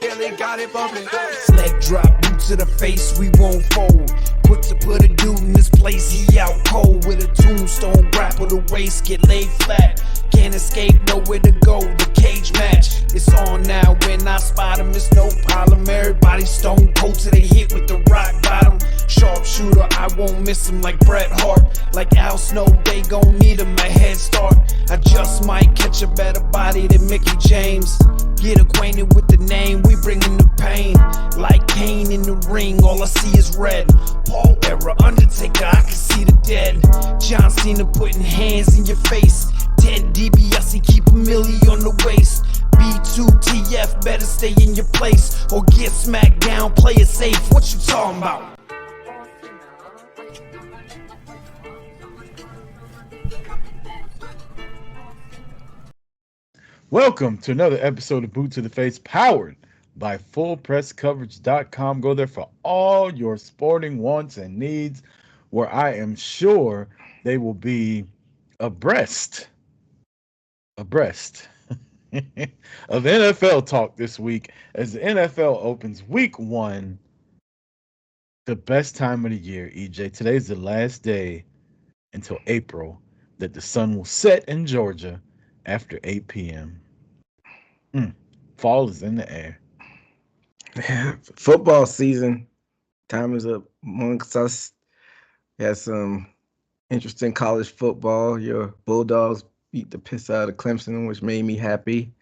Billy got it bumping. Leg drop, boot to the face, we won't fold. Put a dude in this place, he out cold. With a tombstone, grapple the waist, get laid flat. Can't escape, nowhere to go, the cage match. It's on now, when I spot him, it's no problem. Everybody stone cold till they hit with the rock bottom. Sharpshooter, I won't miss him like Bret Hart. Like Al Snow, they gon' need him a head start. I just might catch a better body than Mickey James. Get acquainted with the name, we bringin' the pain. Like Kane in the ring, all I see is red. Paul era, Undertaker, I can see the dead. John Cena putting hands in your face. 10 DBS, keep a milli on the waist. B2TF, better stay in your place or get smacked down, play it safe. What you talking about? Welcome to another episode of Boot to the Face, powered by FullPressCoverage.com. Go there for all your sporting wants and needs, where I am sure they will be abreast of NFL talk this week as the NFL opens week 1, the best time of the year, EJ. Today's the last day until April that the sun will set in Georgia after 8 p.m. Fall is in the air. Football season, time is up amongst us. We had some interesting college football. Your Bulldogs beat the piss out of Clemson, which made me happy.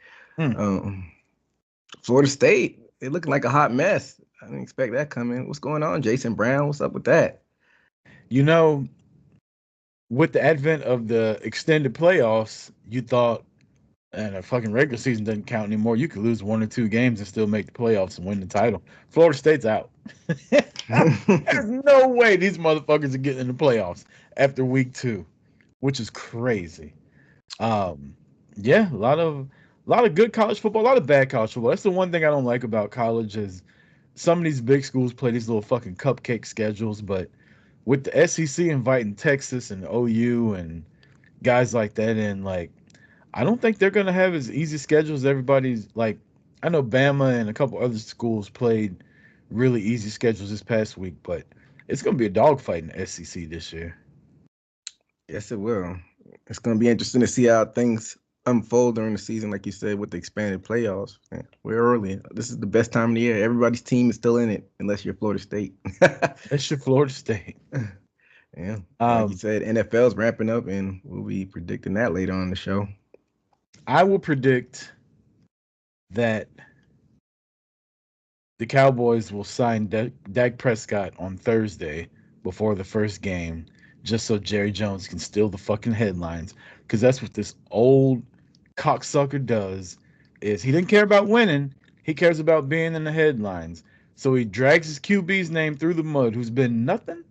Florida State, they're looking like a hot mess. I didn't expect that coming. What's going on, Jason Brown? What's up with that? You know, with the advent of the extended playoffs, you thought, and a fucking regular season doesn't count anymore. You could lose 1 or 2 games and still make the playoffs and win the title. Florida State's out. There's no way these motherfuckers are getting in the playoffs after week 2, which is crazy. Yeah, a lot of good college football, a lot of bad college football. That's the one thing I don't like about college is some of these big schools play these little fucking cupcake schedules, but with the SEC inviting Texas and OU and guys like that in, like, I don't think they're going to have as easy schedules as everybody's. Like, I know Bama and a couple other schools played really easy schedules this past week, but it's going to be a dogfight in the SEC this year. Yes, it will. It's going to be interesting to see how things unfold during the season, like you said, with the expanded playoffs. Man, we're early. This is the best time of the year. Everybody's team is still in it, unless you're Florida State. That's your Florida State. Yeah, like you said, NFL's ramping up, and we'll be predicting that later on in the show. I will predict that the Cowboys will sign Dak Prescott on Thursday before the first game, just so Jerry Jones can steal the fucking headlines. Because that's what this old cocksucker does. Is he didn't care about winning. He cares about being in the headlines. So he drags his QB's name through the mud, who's been nothing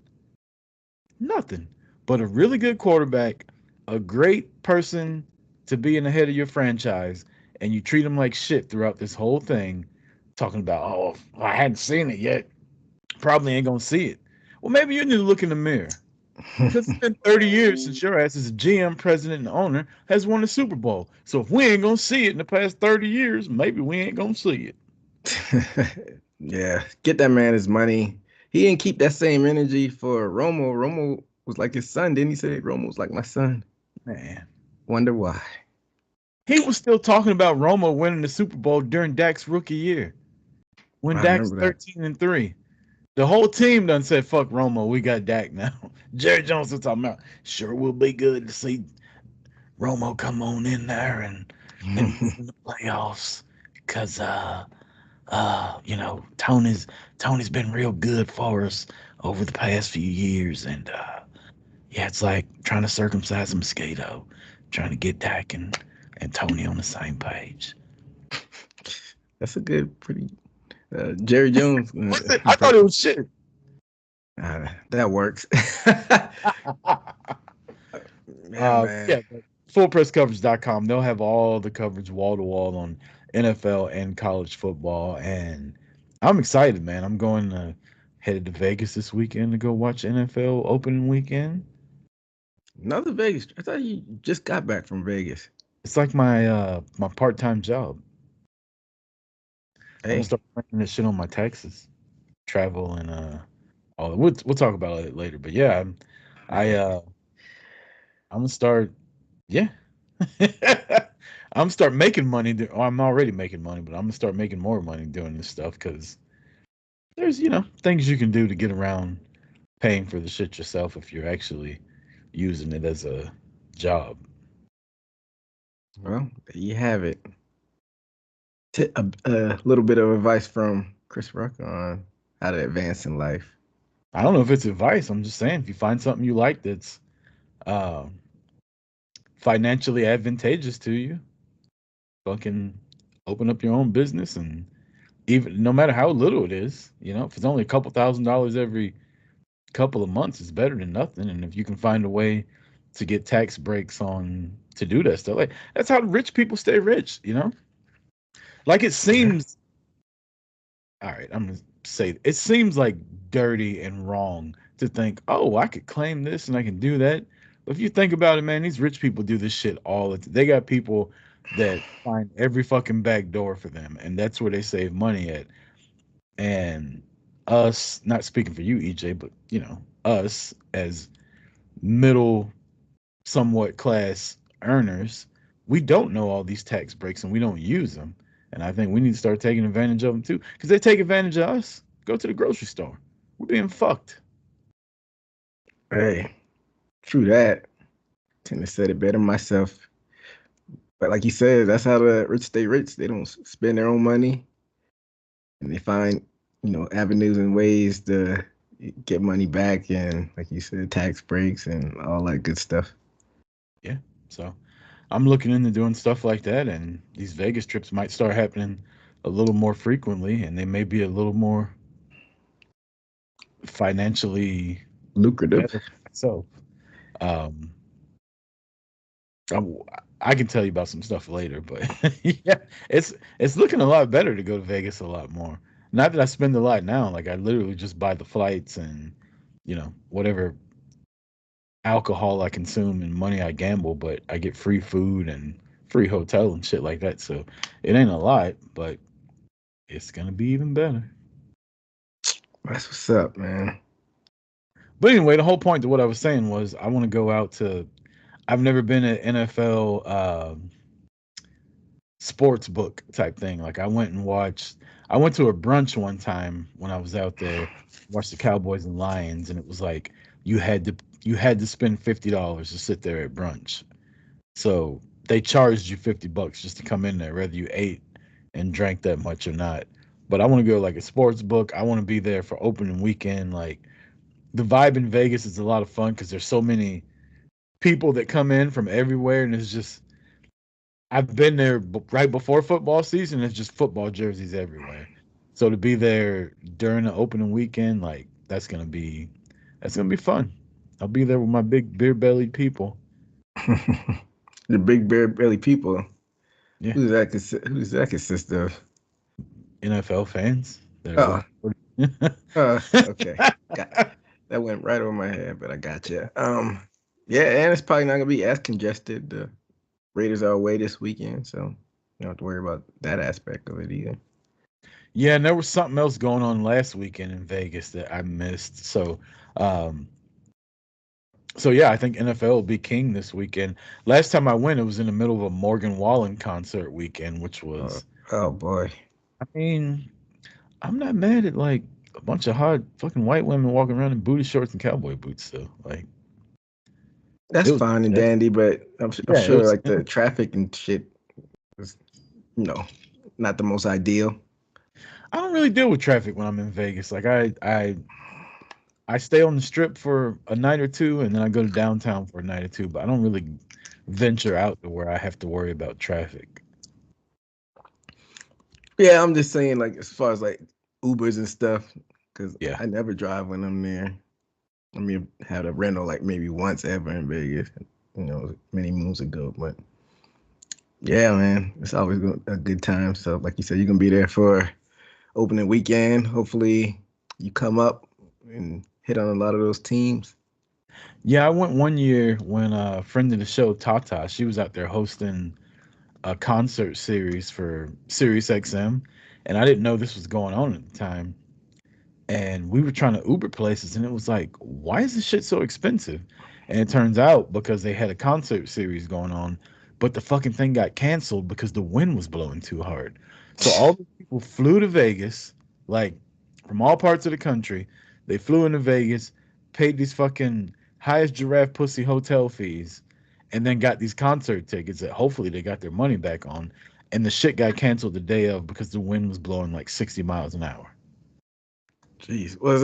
but a really good quarterback, a great person to be in the head of your franchise, and you treat him like shit throughout this whole thing, talking about, oh, I hadn't seen it yet. Probably ain't gonna see it. Well, maybe you need to look in the mirror. Because it's been 30 years since your ass as a GM, president, and owner has won a Super Bowl. So if we ain't gonna see it in the past 30 years, maybe we ain't gonna see it. Yeah, get that man his money. He didn't keep that same energy for Romo. Romo was like his son, didn't he say? Romo was like my son. Man. Wonder why. He was still talking about Romo winning the Super Bowl during Dak's rookie year. When Dak's 13-3. The whole team done said, fuck Romo, we got Dak now. Jerry Jones was talking about, sure will be good to see Romo come on in there and in the playoffs. Because, you know, Tony's been real good for us over the past few years. And, yeah, it's like trying to circumcise a mosquito, trying to get Dak and Tony on the same page. That's a good, pretty Jerry Jones. I thought it was shit. That works. Yeah, FullPressCoverage.com. They'll have all the coverage wall to wall on NFL and college football, and I'm excited, man. I'm going headed to Vegas this weekend to go watch NFL opening weekend. Another Vegas. I thought you just got back from Vegas. It's like my part-time job. I'm gonna Hey, start planning this shit on my taxes, travel, and all. We'll talk about it later. But yeah, I I'm gonna start. Yeah, I'm gonna start making money. Or I'm already making money, but I'm gonna start making more money doing this stuff because there's things you can do to get around paying for the shit yourself if you're actually using it as a job. well, there you have it. A little bit of advice from Chris Rucker on how to advance in life. I don't know if it's advice. I'm just saying if you find something you like that's uh, financially advantageous to you, fucking open up your own business and even no matter how little it is, if it's only a couple $1,000s every couple of months, it's better than nothing. And if you can find a way to get tax breaks on to do that stuff, like that's how rich people stay rich. Like it Yeah. seems all right, I'm gonna say it seems like dirty and wrong to think, oh, I could claim this and I can do that. But if you think about it, man, these rich people do this shit all the time. They got people that find every fucking back door for them, and that's where they save money at. And us, not speaking for you, EJ, but us as middle, somewhat class earners, we don't know all these tax breaks and we don't use them. And I think we need to start taking advantage of them too, because they take advantage of us. Go to the grocery store. We're being fucked. Hey, true that. Tend to said it better myself. But like you said, that's how the rich stay rich. They don't spend their own money, and they find avenues and ways to get money back, and like you said, tax breaks and all that good stuff. Yeah. So I'm looking into doing stuff like that, and these Vegas trips might start happening a little more frequently, and they may be a little more financially Lucrative. better for myself. Um, I, I can tell you about some stuff later, but yeah, it's looking a lot better to go to Vegas a lot more. Not that I spend a lot now, like I literally just buy the flights and whatever alcohol I consume and money I gamble, but I get free food and free hotel and shit like that. So it ain't a lot, but it's gonna be even better. That's what's up, man. But anyway, the whole point of what I was saying was I want to go out to. I've never been at NFL. Sports book type thing. Like I went to a brunch one time when I was out there, watched the Cowboys and Lions, and it was like you had to spend $50 to sit there at brunch. So they charged you $50 just to come in there, whether you ate and drank that much or not. But I want to go like a sports book. I want to be there for opening weekend. Like the vibe in Vegas is a lot of fun because there's so many people that come in from everywhere, and it's just I've been there right before football season. It's just football jerseys everywhere. So to be there during the opening weekend, like that's gonna be fun. I'll be there with my big beer bellied people. The big bear belly people. Yeah, Who's that consist of? NFL fans that are Oh, looking for. okay. Got that went right over my head, but I got you. Yeah, and it's probably not gonna be as congested. The Raiders are away this weekend, so you don't have to worry about that aspect of it either. Yeah, and there was something else going on last weekend in Vegas that I missed. Um, so yeah, I think NFL will be king this weekend. Last time I went, it was in the middle of a Morgan Wallen concert weekend, which Oh, was, oh boy, I mean, I'm not mad at like a bunch of hot fucking white women walking around in booty shorts and cowboy boots though. Like that's it was fine and that, dandy, but I'm yeah, it sure was like the traffic and shit is you know not the most ideal. I don't really deal with traffic when I'm in Vegas. Like I stay on the strip for a night or two and then I go to downtown for a night or two, but I don't really venture out to where I have to worry about traffic. Yeah, I'm just saying like as far as like Ubers and stuff, because Yeah. I never drive when I'm there. I mean, had a rental like maybe once ever in Vegas, many moons ago. But yeah, man, it's always a good time. So, like you said, you're gonna be there for opening weekend. Hopefully, you come up and hit on a lot of those teams. Yeah, I went one year when a friend of the show, Tata, she was out there hosting a concert series for Sirius XM, and I didn't know this was going on at the time. And we were trying to Uber places, and it was like, why is this shit so expensive? And it turns out because they had a concert series going on, but the fucking thing got canceled because the wind was blowing too hard. So all the people flew to Vegas, like from all parts of the country. They flew into Vegas, paid these fucking highest giraffe pussy hotel fees, and then got these concert tickets that hopefully they got their money back on. And the shit got canceled the day of because the wind was blowing like 60 miles an hour. Jeez, was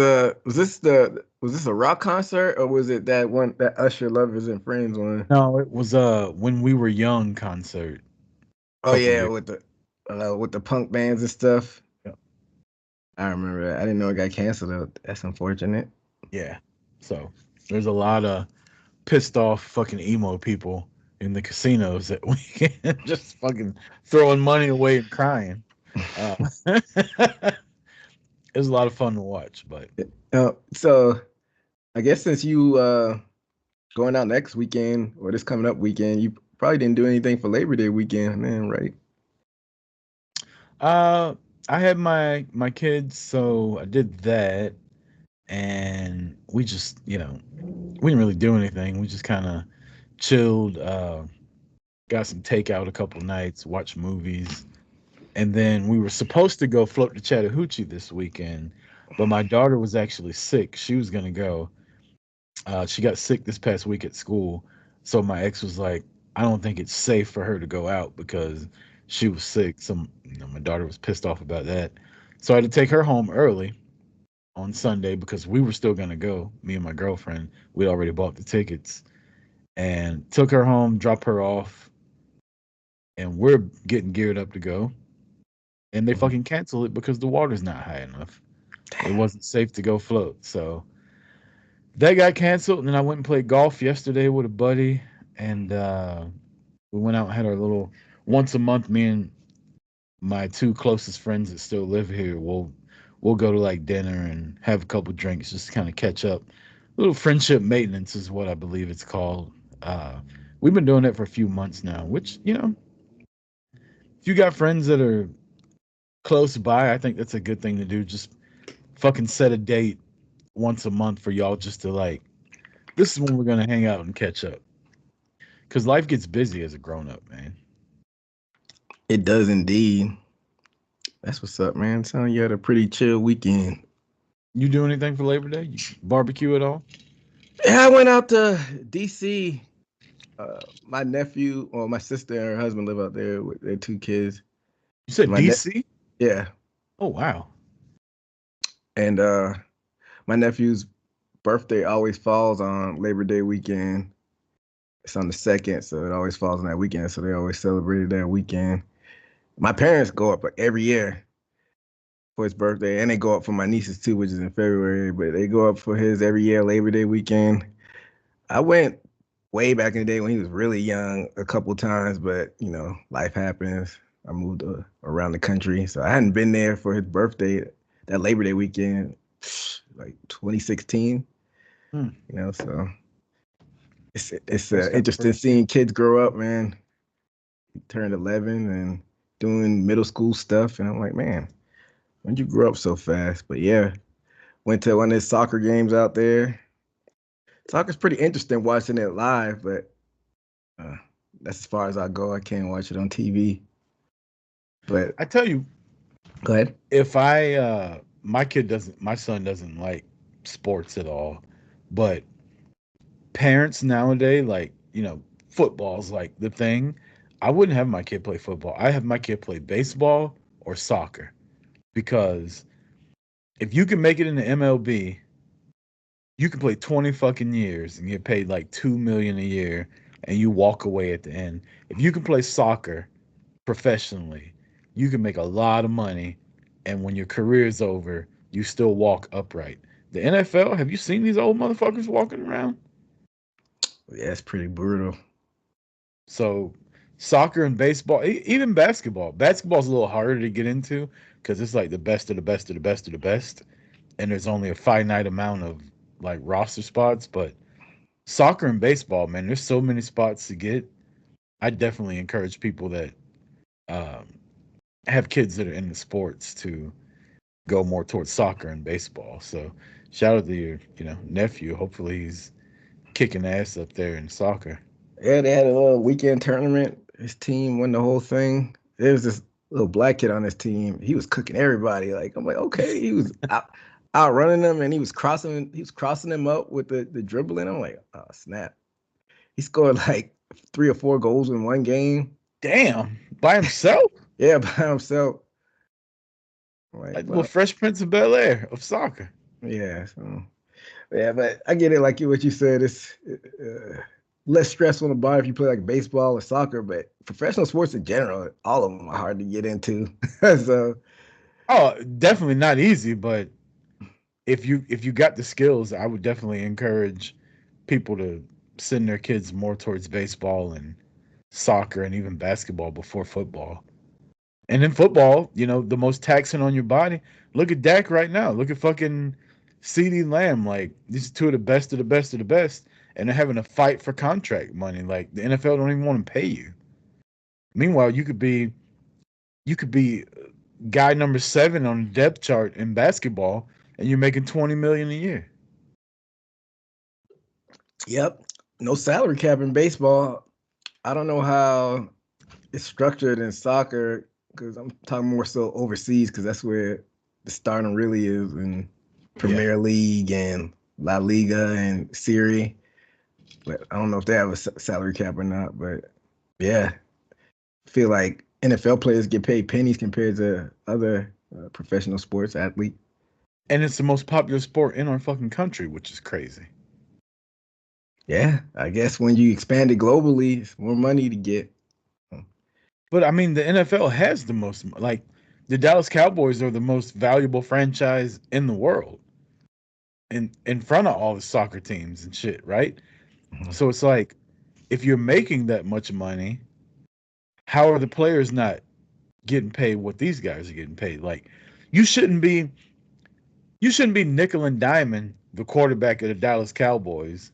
this a rock concert or was it that one that Usher Lovers and Friends one? No, it was When We Were Young concert a Oh couple yeah, years. with the punk bands and stuff. Yeah. I remember that. I didn't know it got canceled though. That's unfortunate. Yeah. So there's a lot of pissed off fucking emo people in the casinos that weekend just fucking throwing money away and crying. Uh, it was a lot of fun to watch, but So I guess since you going out next weekend or this coming up weekend, you probably didn't do anything for Labor Day weekend, man, right? uh I had my kids, so I did that, and we just, we didn't really do anything. We just kind of chilled, got some takeout a couple nights, watched movies, and then we were supposed to go float to Chattahoochee this weekend, but my daughter was actually sick. She was gonna go. She got sick this past week at school, so my ex was like, "I don't think it's safe for her to go out because she was sick." So my daughter was pissed off about that. So I had to take her home early on Sunday because we were still gonna go. Me and my girlfriend, we already bought the tickets, and took her home, dropped her off, and we're getting geared up to go. And they Mhm. fucking cancel it because the water's not high enough. It Damn. wasn't safe to go float. So that got canceled. And then I went and played golf yesterday with a buddy. And we went out and had our little once a month. Me and my two closest friends that still live here, we'll go to like dinner and have a couple drinks just to kind of catch up. Little friendship maintenance is what I believe it's called. Uh, we've been doing it for a few months now, which, if you got friends that are close by, I think that's a good thing to do. Just fucking set a date once a month for y'all just to like, this is when we're gonna hang out and catch up. Cause life gets busy as a grown up, man. It does indeed. That's what's up, man. Sound you had a pretty chill weekend. You do anything for Labor Day? You barbecue at all? Yeah, I went out to DC. My nephew, or my sister and her husband live out there with their two kids. You said My ne- DC? yeah, Oh wow. and my nephew's birthday always falls on Labor Day weekend. It's on the second, so it always falls on that weekend. So they always celebrated that weekend. My parents go up every year for his birthday, and they go up for my nieces too, which is in February. But they go up for his every year Labor Day weekend. I went way back in the day when he was really young a couple times, but life happens. I moved around the country, so I hadn't been there for his birthday, that Labor Day weekend, like 2016. Hmm. So it's First come, interesting first serve. seeing kids grow up, man. He turned 11 and doing middle school stuff, and I'm like, man, when'd you grow up so fast? But yeah, went to one of his soccer games out there. Soccer's pretty interesting watching it live, but uh, that's as far as I go. I can't watch it on TV. But I tell you, go ahead. if my son doesn't like sports at all, but parents nowadays, like, football's like the thing. I wouldn't have my kid play football. I have my kid play baseball or soccer because if you can make it in the MLB, you can play 20 fucking years and get paid like 2 million a year and you walk away at the end. If you can play soccer professionally, you can make a lot of money, and when your career is over, you still walk upright. The NFL, have you seen these old motherfuckers walking around? Yeah, it's pretty brutal. So, soccer and baseball, even basketball. Basketball's a little harder to get into because it's like the best of the best of the best of the best, and there's only a finite amount of like roster spots. But soccer and baseball, man, there's so many spots to get. I definitely encourage people that um, have kids that are in the sports to go more towards soccer and baseball. So shout out to your, nephew. Hopefully he's kicking ass up there in soccer. Yeah, they had a little weekend tournament. His team won the whole thing. There was this little black kid on his team. He was cooking everybody. Like I'm like, okay, he was outrunning them, and he was crossing them up with the dribbling. I'm like, oh snap! He scored like 3 or 4 goals in one game. Damn, by himself? Yeah, by himself. I'm like, Like the little well, Fresh Prince of Bel Air of soccer. yeah. So, yeah, but I get it. Like what you said, it's less stress on the body if you play like baseball or soccer. But professional sports in general, all of them are hard to get into. So Oh, definitely not easy, but if you got the skills, I would definitely encourage people to send their kids more towards baseball and soccer and even basketball before football. And in football, the most taxing on your body. Look at Dak right now. Look at fucking CD Lamb. Like these are two of the best of the best of the best, and they're having a fight for contract money. Like the NFL don't even want to pay you. Meanwhile, you could be guy number 7 on the depth chart in basketball, and you're making 20 million a year. yep, no salary cap in baseball. I don't know how it's structured in soccer because I'm talking more so overseas because that's where the stardom really is in Yeah. Premier League and La Liga and Serie. But I don't know if they have a salary cap or not. But yeah, I feel like NFL players get paid pennies compared to other professional sports athletes. And it's the most popular sport in our fucking country, which is crazy. Yeah, I guess when you expand it globally, it's more money to get. But I mean, the NFL has the most, like, the Dallas Cowboys are the most valuable franchise in the world, in front of all the soccer teams and shit, right? Mhm. So it's like, if you're making that much money, how are the players not getting paid what these guys are getting paid? Like, you shouldn't be you shouldn't be nickel and diming the quarterback of the Dallas Cowboys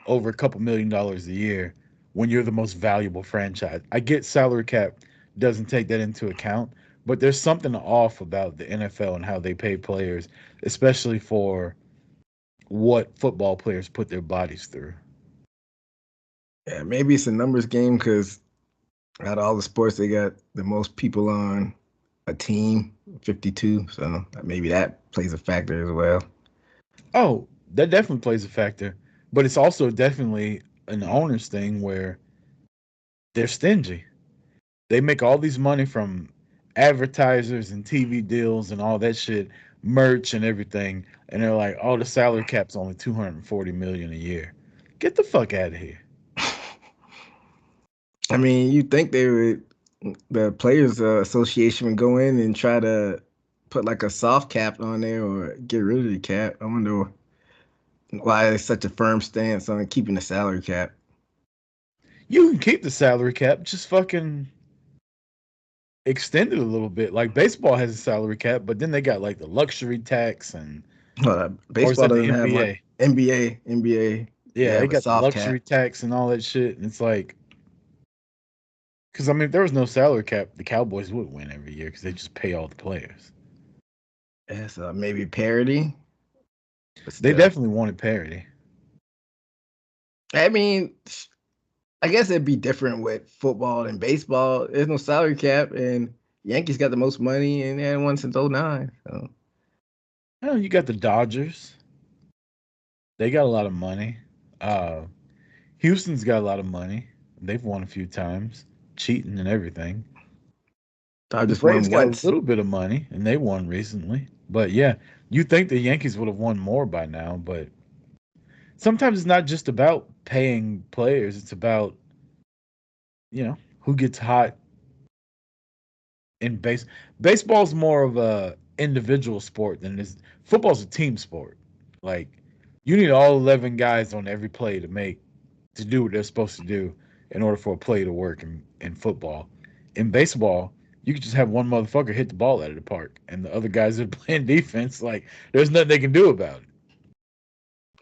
over a couple $1 million a year when you're the most valuable franchise. I get salary cap doesn't take that into account, but there's something off about the NFL and how they pay players, especially for what football players put their bodies through. Yeah, maybe it's a numbers game because out of all the sports, they got the most people on a team, 52. So maybe that plays a factor as well. Oh, that definitely plays a factor, but it's also definitely an owner's thing where they're stingy. They make all these money from advertisers and TV deals and all that shit, merch and everything, and they're like, "Oh, the salary cap's only 240 million a year." Get the fuck out of here. I mean, you think the Players Association would go in and try to put like a soft cap on there or get rid of the cap. I wonder why it's such a firm stance on keeping the salary cap. You can keep the salary cap, just fucking extend it a little bit. Like baseball has a salary cap, but then they got like the luxury tax and or is Baseball that the doesn't have one. NBA? NBA, they Yeah, they have a got the soft cap. luxury tax and all that shit. And it's like, because I mean, if there was no salary cap, the Cowboys would win every year because they just pay all the players. Yeah, so maybe parity, but They still. definitely wanted parity. I mean, I guess it'd be different with football and baseball. There's no salary cap, and Yankees got the most money, and they hadn't won since '09. So You know, you got the Dodgers. They got a lot of money. Uh, Houston's got a lot of money. They've won a few times, cheating and everything. I The just Braves won got a once. little bit of money, and they won recently. But yeah, you think the Yankees would have won more by now, but sometimes it's not just about paying players. It's about, who gets hot in baseball's more of a individual sport than this. Football's a team sport. Like you need all 11 guys on every play to do what they're supposed to do in order for a play to work in football. In baseball, you can just have one motherfucker hit the ball out of the park and the other guys are playing defense. Like there's nothing they can do about it.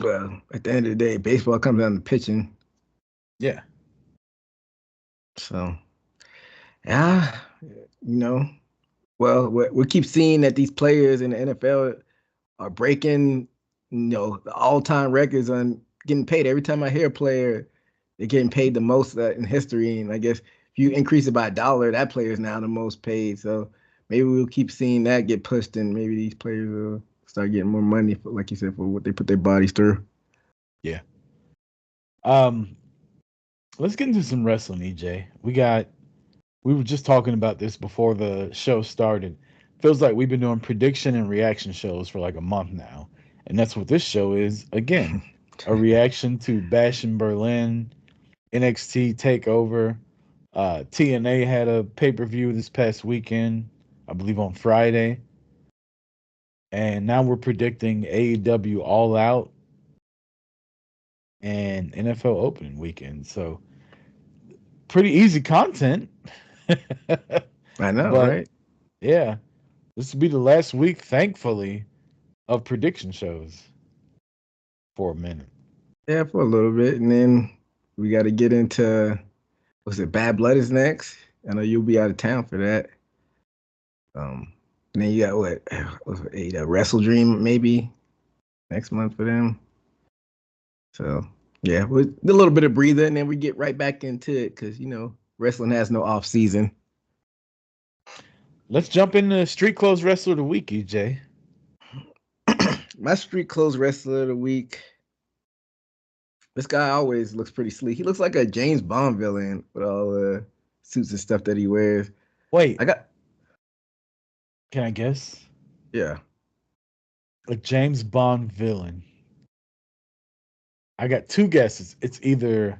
Well, at the end of the day, baseball comes down to pitching. Yeah. So yeah, you know. Well, we keep seeing that these players in the NFL are breaking, the all-time records on getting paid. Every time I hear a player, they're getting paid the most in history. And I guess if you increase it by $1, that player is now the most paid. So maybe we'll keep seeing that get pushed, and maybe these players will start getting more money, for, like you said, for what they put their bodies through. Yeah. Let's get into some wrestling, EJ. We were just talking about this before the show started. Feels like we've been doing prediction and reaction shows for like a month now. And that's what this show is again. A reaction to Bash in Berlin, NXT Takeover. TNA had a pay-per-view this past weekend, I believe on Friday. And now we're predicting AEW All Out and NFL opening weekend. So pretty easy content. I know, But right? yeah, this will be the last week, thankfully, of prediction shows for a minute. Yeah, for a little bit. And then we got to get into, was it Bad Blood is next? I know you'll be out of town for that. And then you got a Wrestle Dream maybe next month for them. So yeah, with a little bit of breather, and then we get right back into it because wrestling has no off season. Let's jump into Street Clothes Wrestler of the Week, EJ. My street clothes wrestler of the week. This guy always looks pretty sleek. He looks like a James Bond villain with all the suits and stuff that he wears. Wait, I got can I guess? yeah. A James Bond villain. I got two guesses. It's either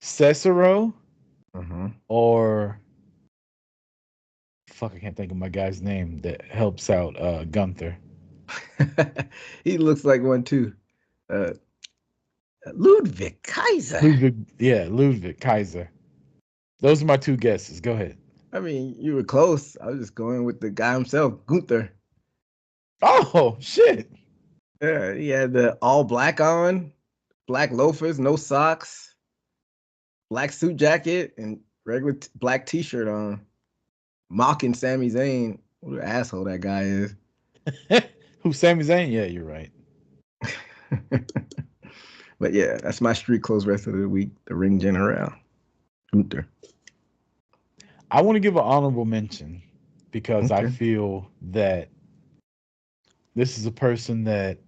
Cesaro Uh-huh. or fuck, I can't think of my guy's name that helps out Gunther. He looks like one too. Uh, Ludwig Kaiser. Ludwig Kaiser. Those are my two guesses. Go ahead. I mean, you were close. I was just going with the guy himself, Gunther. Oh shit. Yeah, he had the all black on, black loafers, no socks, black suit jacket, and regular black t-shirt on, mocking Sami Zayn. What an asshole that guy is. Who's Sami Zayn? Yeah, you're right. But yeah, that's my street clothes rest of the week. The Ring General, Gunther. I want to give an honorable mention because I Okay. feel that this is a person that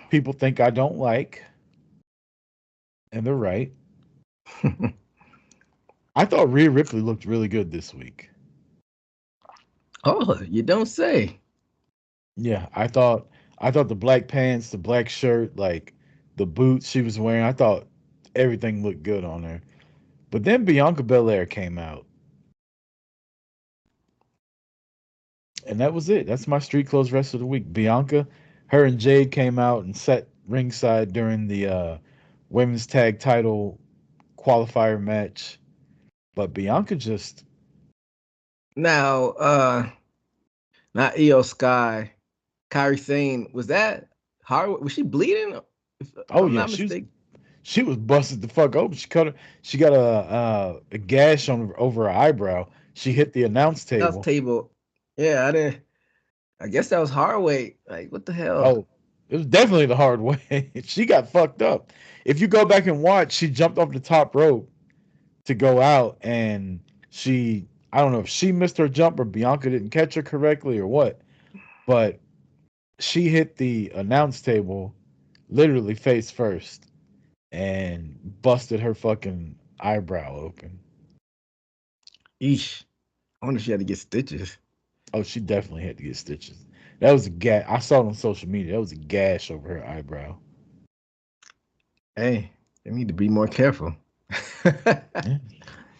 people think I don't like, and they're right. I thought Rhea Ripley looked really good this week. Oh, you don't say. Yeah, I thought the black pants, the black shirt, like the boots she was wearing, I thought everything looked good on her. But then Bianca Belair came out. And that was it. That's my street clothes rest of the week. Bianca, her and Jade came out and sat ringside during the women's tag title qualifier match. But Bianca just Now, not Io Sky, Kyrie Sane. Was that hard? Was she bleeding? If oh I'm yeah, not mistaken. she was busted the fuck open. She got a gash on over her eyebrow. She hit the announce House table. table. Yeah, I didn't. I guess that was hard weight. Like, what the hell? Oh, it was definitely the hard way. She got fucked up. If you go back and watch, she jumped off the top rope to go out, and I don't know if she missed her jump or Bianca didn't catch her correctly or what, but she hit the announce table literally face first and busted her fucking eyebrow open. Eesh. I wonder if she had to get stitches. Oh, she definitely had to get stitches. That was a gash. I saw it on social media. That was a gash over her eyebrow. Hey, they need to be more careful. Yeah.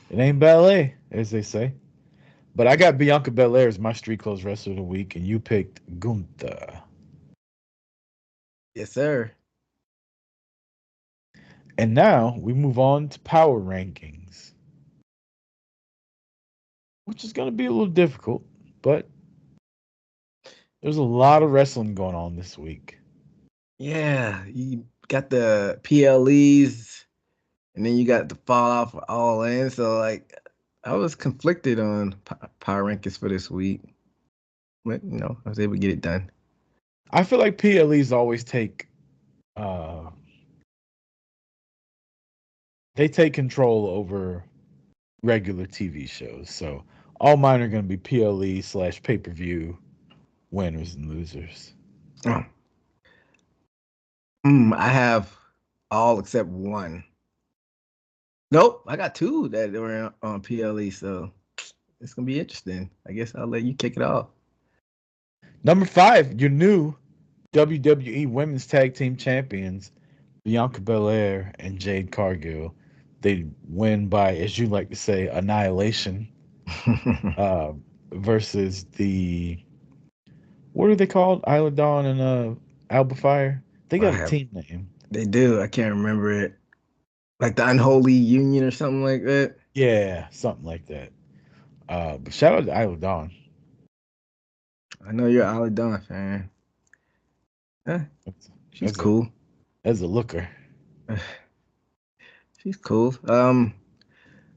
It ain't ballet, as they say. But I got Bianca Belair as my street clothes wrestler of the week, and you picked Gunther. Yes, sir. And now we move on to power rankings, which is going to be a little difficult, but there's a lot of wrestling going on this week. Yeah, you got the PLEs, and then you got the fall off for All In. So, like, I was conflicted on power rankings for this week, but I was able to get it done. I feel like PLEs always take they take control over regular TV shows. So all mine are going to be PLE / pay-per-view winners and losers. Oh. I have all except one. Nope, I got two that were on PLE, so it's gonna be interesting. I guess I'll let you kick it off. Number 5, your new WWE Women's Tag Team Champions, Bianca Belair and Jade Cargill. They win by, as you like to say, annihilation. Versus the, what are they called? Isla Dawn and Alba Fire. They got a team name. They do. I can't remember it. Like the Unholy Union or something like that. Yeah, something like that. But shout out to Isla Dawn. I know you're an Isla Dawn fan. She's cool. As a looker. She's cool.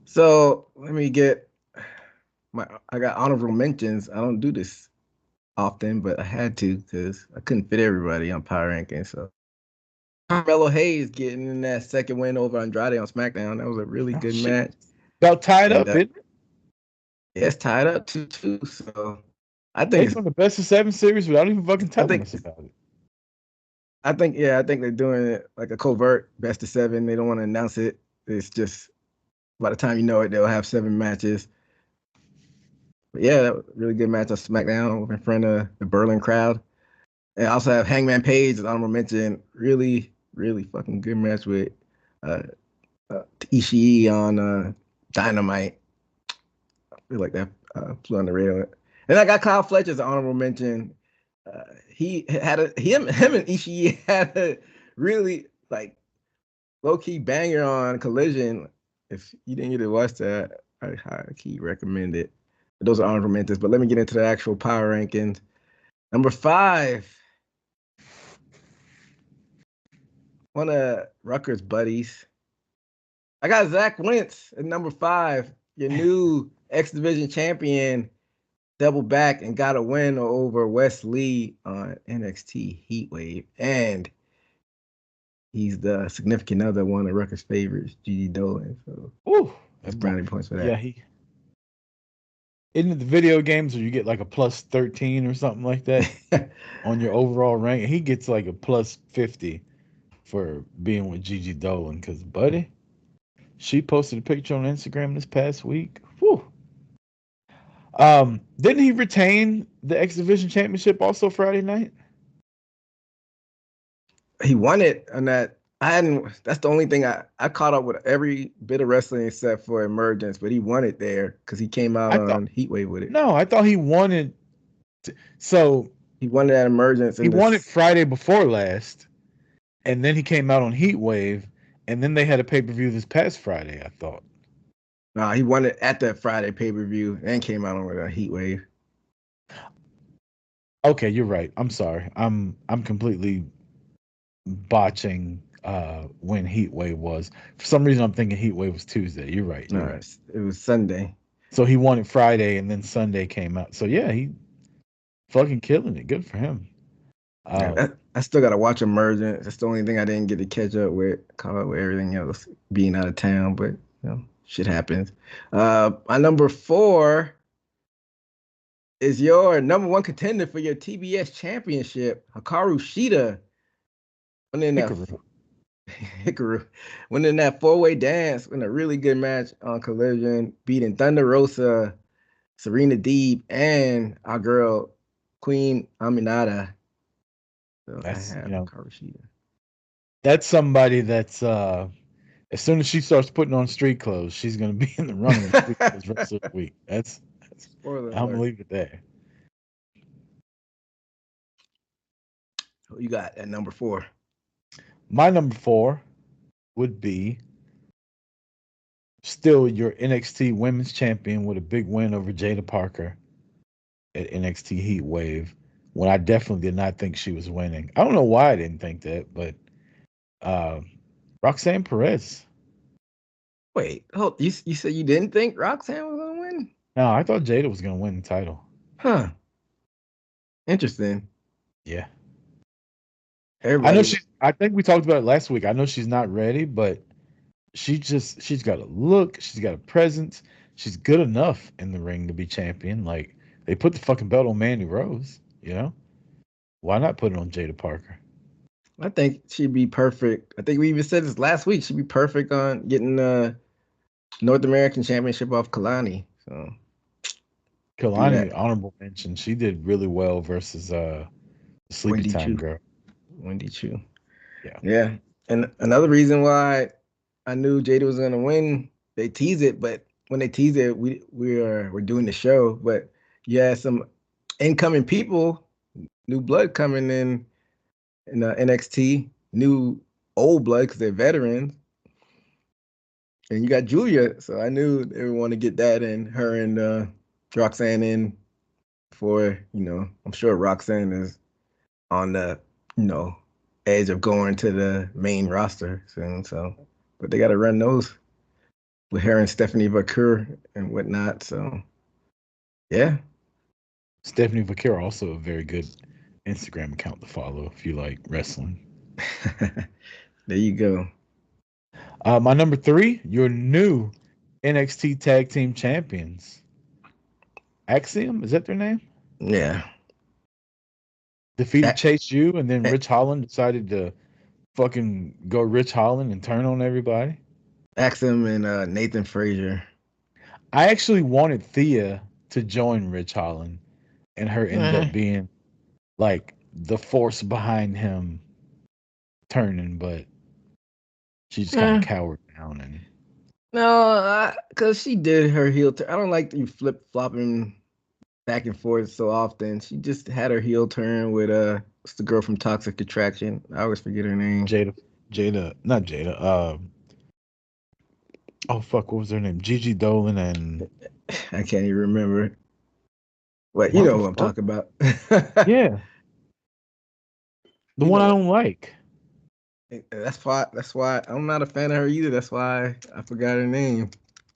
So let me get I got honorable mentions. I don't do this often, but I had to because I couldn't fit everybody on power rankings. So Carmelo Hayes getting in that second win over Andrade on SmackDown. That was a really good match. About tied up, isn't it? Yeah, it's tied up 2-2. So I think it's one of the best of 7 series without even fucking telling us about it. I think they're doing it like a covert best of 7. They don't want to announce it. It's just by the time you know it, they'll have 7 matches. But yeah, that was a really good match on SmackDown in front of the Berlin crowd. And I also have Hangman Page, as honorable mention. Really, really fucking good match with Ishii on Dynamite. I feel like that flew on the rail. And I got Kyle Fletcher as an honorable mention. Him and Ishii had a really like low-key banger on Collision. If you didn't get to watch that, I highly recommend it. Those are honorable mentions, but let me get into the actual power rankings. Number 5, one of Rucker's buddies. I got Zach Wentz at number 5, your new X Division champion, double back and got a win over Wes Lee on NXT Heatwave. And he's the significant other, one of Rucker's favorites, Gigi Dolan. So that's brownie points for that. Yeah, isn't it the video games where you get like a plus 13 or something like that on your overall rank? He gets like a plus 50 for being with Gigi Dolan because, buddy, she posted a picture on Instagram this past week. Whew. Didn't he retain the X Division Championship also Friday night? He won it on that. That's the only thing I caught up with every bit of wrestling except for Emergence, but he won it there because he came out on Heatwave with it. No, I thought he won it. So he won it at Emergence. He won it Friday before last, and then he came out on Heatwave, and then they had a pay-per-view this past Friday, I thought. No, he won it at that Friday pay-per-view and came out on a Heatwave. Okay, you're right. I'm sorry. I'm completely botching when Heatwave was. For some reason, I'm thinking Heatwave was Tuesday. You're right. You're right. It was Sunday. So he won it Friday, and then Sunday came out. So yeah, he fucking killing it. Good for him. I still got to watch Emergence. That's the only thing I didn't get to catch up with, caught up with everything else, being out of town. But shit happens. My number 4 is your number 1 contender for your TBS championship, Hikaru Shida. Hikaru went in that 4-way dance in a really good match on Collision, beating Thunder Rosa, Serena Deeb, and our girl Queen Aminata. So that's Hikaru Shida. That's somebody that's as soon as she starts putting on street clothes, she's gonna be in the running of street clothes rest of the week. That's I'm gonna leave it there. Who you got at number 4? My number 4 would be still your NXT Women's Champion with a big win over Jada Parker at NXT Heatwave, when I definitely did not think she was winning. I don't know why I didn't think that, but Roxanne Perez. Wait, hold. You said you didn't think Roxanne was gonna win? No, I thought Jada was gonna win the title. Huh. Interesting. Yeah. I know Everybody. I think we talked about it last week. I know she's not ready, but she's got a look, she's got a presence, she's good enough in the ring to be champion. Like they put the fucking belt on Mandy Rose, you know? Why not put it on Jada Parker? I think she'd be perfect. I think we even said this last week. She'd be perfect on getting North American Championship off Kalani. So do Kalani, that. honorable mention. She did really well versus Sleepy Wendy Time Chu. girl. Wendy Chu. Yeah. Yeah. And another reason why I knew Jada was gonna win, they tease it, but when they tease it, we're doing the show. But yeah, some incoming people, new blood coming in NXT, new old blood because they're veterans. And you got Julia, so I knew they would want to get that in, her and Roxanne in for, I'm sure Roxanne is on the, you know, edge of going to the main roster soon. So, but they got to run those with her and Stephanie Vaquer and whatnot. So, yeah. Stephanie Vaquer, also a very good Instagram account to follow if you like wrestling. There you go. My number 3, your new NXT Tag Team Champions. Axiom, is that their name? Yeah. Defeated A- Chase U, and then A- Rich Holland decided to fucking go Rich Holland and turn on everybody. Axum and Nathan Frazier. I actually wanted Thea to join Rich Holland and her end Eh, up being like the force behind him turning, but she just kind of eh. cowered down and No, because she did her heel turn. I don't like you flip flopping back and forth so often. She just had her heel turn with what's the girl from Toxic Attraction? I always forget her name. Not Jada. Oh fuck, what was her name? Gigi Dolan and I can't even remember. What you know who I'm motherfucker. talking about? Yeah, the You one know I what? don't like. That's why. That's why I'm not a fan of her either. That's why I forgot her name.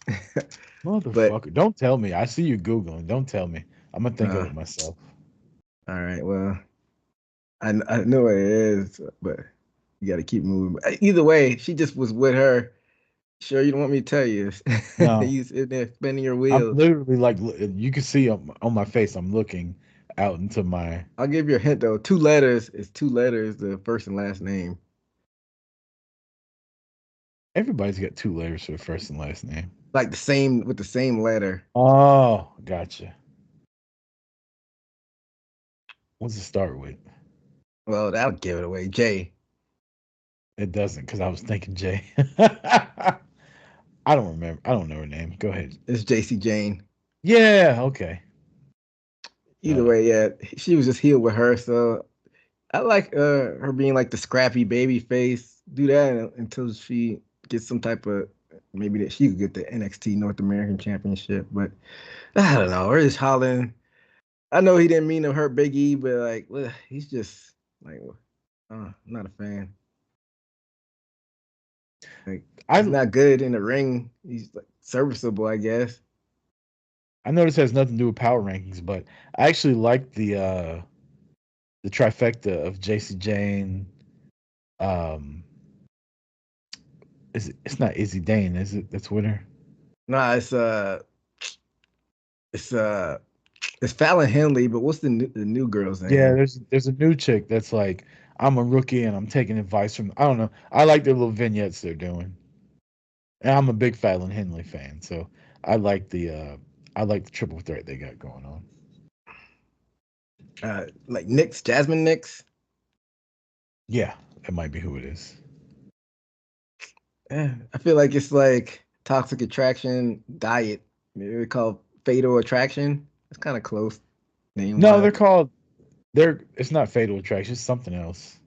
But Motherfucker. Don't tell me. I see you Googling. Don't tell me. I'm gonna think of uh, it myself. all right. Well, I know what it is, but you got to keep moving. Either way, she just was with her. Sure, you don't want me to tell you. No. You sitting there spinning your I'm wheels. literally like you can see on my face, I'm looking out into my I'll give you a hint though. 2 letters is 2 letters, the first and last name. everybody's got 2 letters for the first and last name. Like the same with the same letter. Oh, gotcha. What's it start with? Well, that'll give it away. J. It doesn't because I was thinking Jay. I don't remember. I don't know her name. Go ahead. It's JC Jane. Yeah, okay. Either way, yeah, she was just healed with her. So I like her being like the scrappy baby face. Do that until she gets some type of maybe that she could get the NXT North American Championship. But I don't know. Rich Holland. I know he didn't mean to hurt Big E, but like he's just like I'm not a fan. Like he's I not good in the ring. He's like serviceable, I guess. I know this has nothing to do with power rankings, but I actually like the trifecta of JC Jane. Um, it's not Izzy Dane, is it? That's winner. Nah, it's it's Fallon Henley, but what's the new girl's Yeah, name? there's a new chick that's like, I'm a rookie and I'm taking advice from. I don't know. I like their little vignettes they're doing, and I'm a big Fallon Henley fan, so I like the triple threat they got going on. Like Nyx, Jasmine Nyx. Yeah, that might be who it is. I feel like it's like toxic attraction diet. They call it fatal attraction. It's kind of close name No, wise. they're called. They're. It's not Fatal Attraction. It's something else.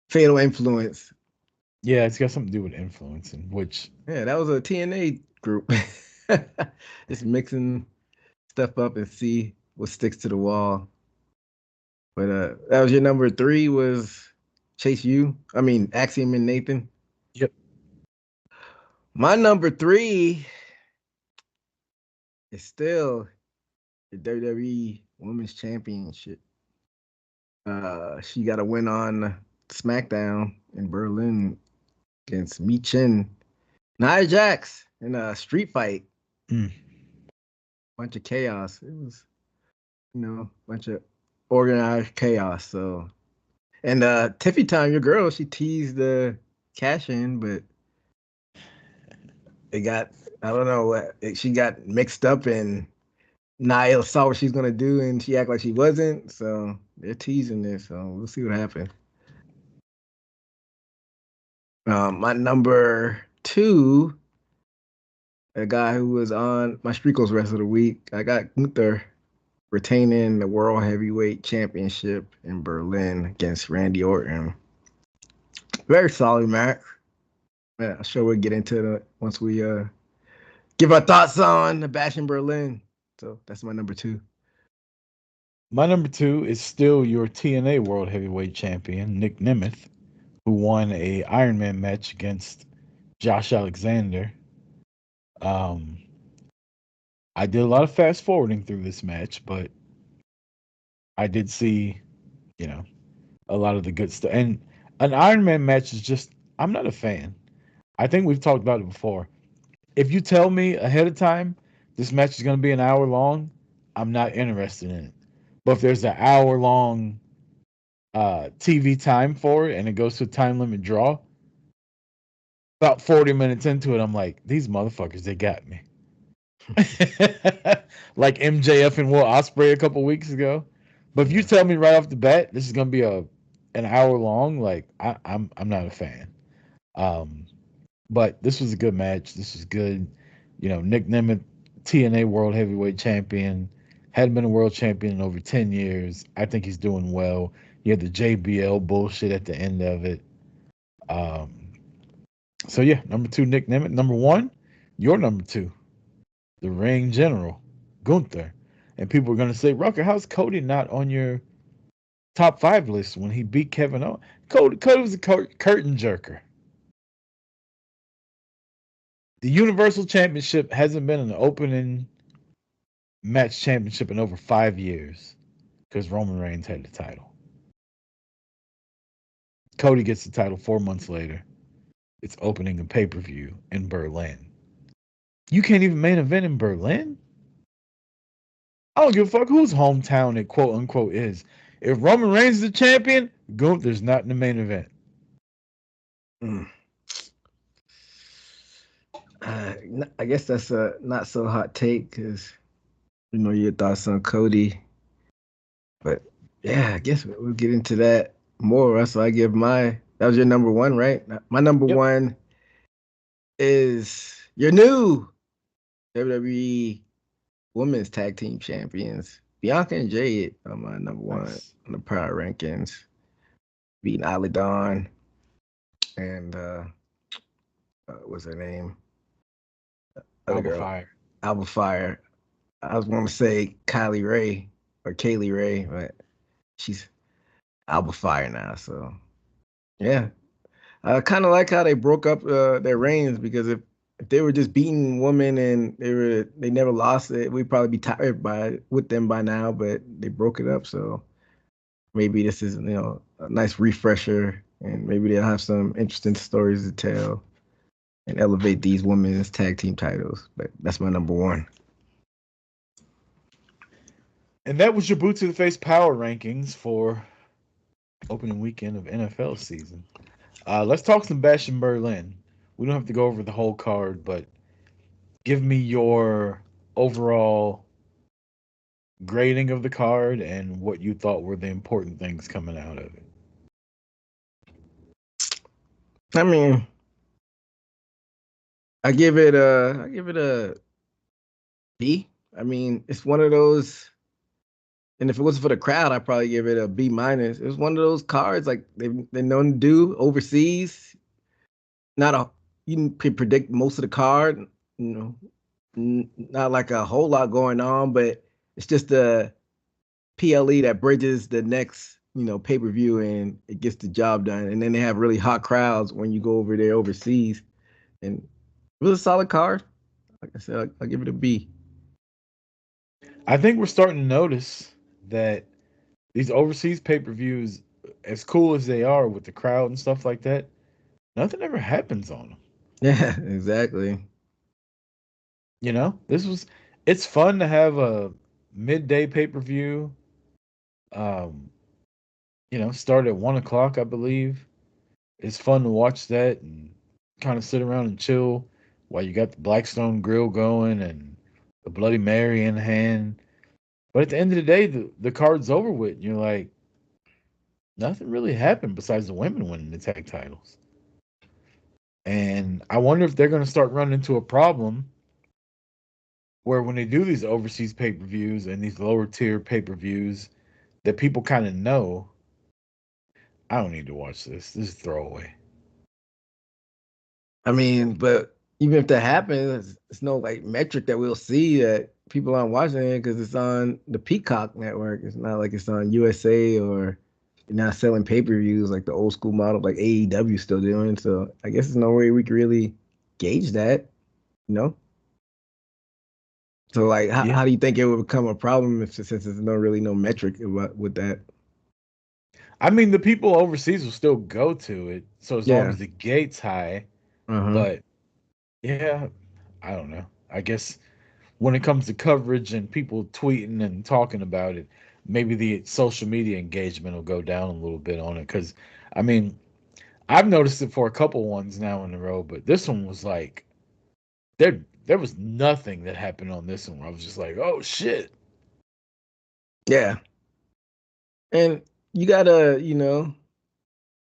Fatal influence. Yeah, it's got something to do with influencing, which Yeah, that was a TNA group. Just mixing stuff up and see what sticks to the wall. But that was your number 3 was Chase U. I mean Axiom and Nathan. yep. My number 3 is still the WWE Women's Championship. She got a win on SmackDown in Berlin against Michin Nia Jax in a street fight. Bunch of chaos. It was, bunch of organized chaos. So, and Tiffy Time, your girl, she teased the cash in, but it got, I don't know, she got mixed up and Nia saw what she's gonna do and she acted like she wasn't. So they're teasing this. So we'll see what happens. My number 2, a guy who was on my Streakles rest of the week. I got Gunther retaining the World Heavyweight Championship in Berlin against Randy Orton. Very solid match. Yeah, I'm sure we'll get into it once we give our thoughts on the Bash in Berlin. So that's my number 2. My number 2 is still your TNA World Heavyweight Champion, Nick Nemeth, who won a Iron Man match against Josh Alexander. I did a lot of fast forwarding through this match, but I did see, a lot of the good stuff. And an Iron Man match is just, I'm not a fan. I think we've talked about it before. If you tell me ahead of time this match is going to be an hour long, I'm not interested in it. But if there's an hour long TV time for it and it goes to a time limit draw, about 40 minutes into it, I'm like, these motherfuckers, they got me. Like MJF and Will Ospreay a couple weeks ago. But if you tell me right off the bat this is gonna be an hour long, like I'm not a fan. But this was a good match. This was good. Nick Nemeth, TNA World Heavyweight Champion, hadn't been a world champion in over 10 years. I think he's doing well. You had the JBL bullshit at the end of it. So yeah, number 2, Nick Nemeth. Number 1, your number 2, the Ring General, Gunther. And people are going to say, Rucker, how's Cody not on your top 5 list when he beat Kevin Owens? Cody was a curtain jerker. The Universal Championship hasn't been an opening match championship in over 5 years because Roman Reigns had the title. Cody gets the title 4 months later. It's opening a pay-per-view in Berlin. You can't even main event in Berlin? I don't give a fuck whose hometown it quote unquote is. If Roman Reigns is the champion, Gunther's not in the main event. I guess that's a not so hot take because your thoughts on Cody. But yeah, I guess we'll get into that more. So I give that was your number 1, right? My number 1 is your new WWE Women's Tag Team Champions, Bianca and Jade, on my number 1 on the power rankings, beating Ali Dawn and what's her name? Alba Fire. I was going to say Kylie Ray or Kaylee Ray, but she's Alba Fire now. So yeah, I kind of like how they broke up their reigns, because if they were just beating women and they never lost it, we'd probably be tired with them by now. But they broke it up, so maybe this is a nice refresher, and maybe they'll have some interesting stories to tell and elevate these women's tag team titles. But that's my number 1. And that was your boot to the face power rankings for opening weekend of NFL season. Let's talk some Bash in Berlin. We don't have to go over the whole card, but give me your overall grading of the card and what you thought were the important things coming out of it. I mean, I give it a B. I mean, it's one of those, and if it wasn't for the crowd, I'd probably give it a B minus. It was one of those cards like they're known to do overseas. You can predict most of the card, not like a whole lot going on, but it's just a PLE that bridges the next, pay-per-view, and it gets the job done. And then they have really hot crowds when you go over there overseas. And It was a solid card. Like I said, I'll give it a B. I think we're starting to notice that these overseas pay per views, as cool as they are with the crowd and stuff like that, nothing ever happens on them. Yeah, exactly. You know, it's fun to have a midday pay per view. Um, start at 1 o'clock, I believe. It's fun to watch that and kind of sit around and chill while you got the Blackstone Grill going and the Bloody Mary in hand. But at the end of the day, the card's over with. And you're like, nothing really happened besides the women winning the tag titles. And I wonder if they're going to start running into a problem where when they do these overseas pay per views and these lower tier pay per views, that people kind of know, I don't need to watch this. This is throwaway. I mean, but even if that happens, it's no like metric that we'll see that people aren't watching it because it's on the Peacock network. It's not like it's on USA or you're not selling pay-per-views like the old school model like AEW still doing. So I guess there's no way we can really gauge that, you know? So like Yeah. how do you think it would become a problem if since there's no metric about with that? I mean, the people overseas will still go to it. So as long Yeah. as the gate's high, Uh-huh. but yeah, I don't know. I guess when it comes to coverage and people tweeting and talking about it, maybe the social media engagement will go down a little bit on it. Because, I mean, I've noticed it for a couple ones now in a row, but this one was like there was nothing that happened on this one where I was just like, oh shit. Yeah. And you gotta,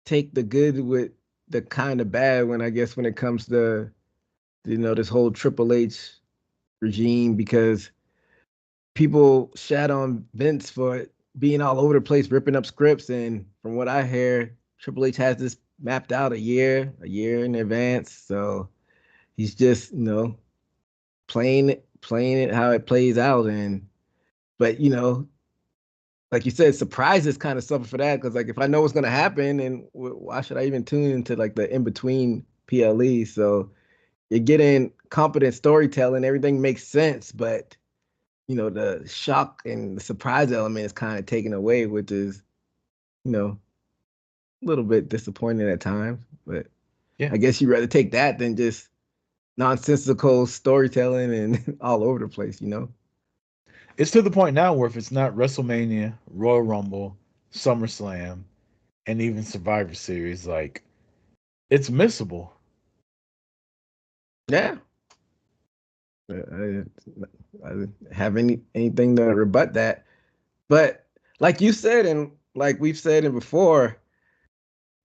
take the good with the kind of bad when I guess when it comes to this whole Triple H regime because people shat on Vince for being all over the place, ripping up scripts, and from what I hear, Triple H has this mapped out a year in advance. So he's just playing it how it plays out, and but like you said, surprises kind of suffer for that because like if I know what's gonna happen, and why should I even tune into like the in between PLE? So you're getting competent storytelling, everything makes sense, but the shock and the surprise element is kind of taken away, which is a little bit disappointing at times. But Yeah. I guess you'd rather take that than just nonsensical storytelling and all over the place. It's to the point now where if it's not WrestleMania, Royal Rumble, SummerSlam, and even Survivor Series, like it's missable. Yeah. I didn't have anything to rebut that. But like you said, and like we've said it before,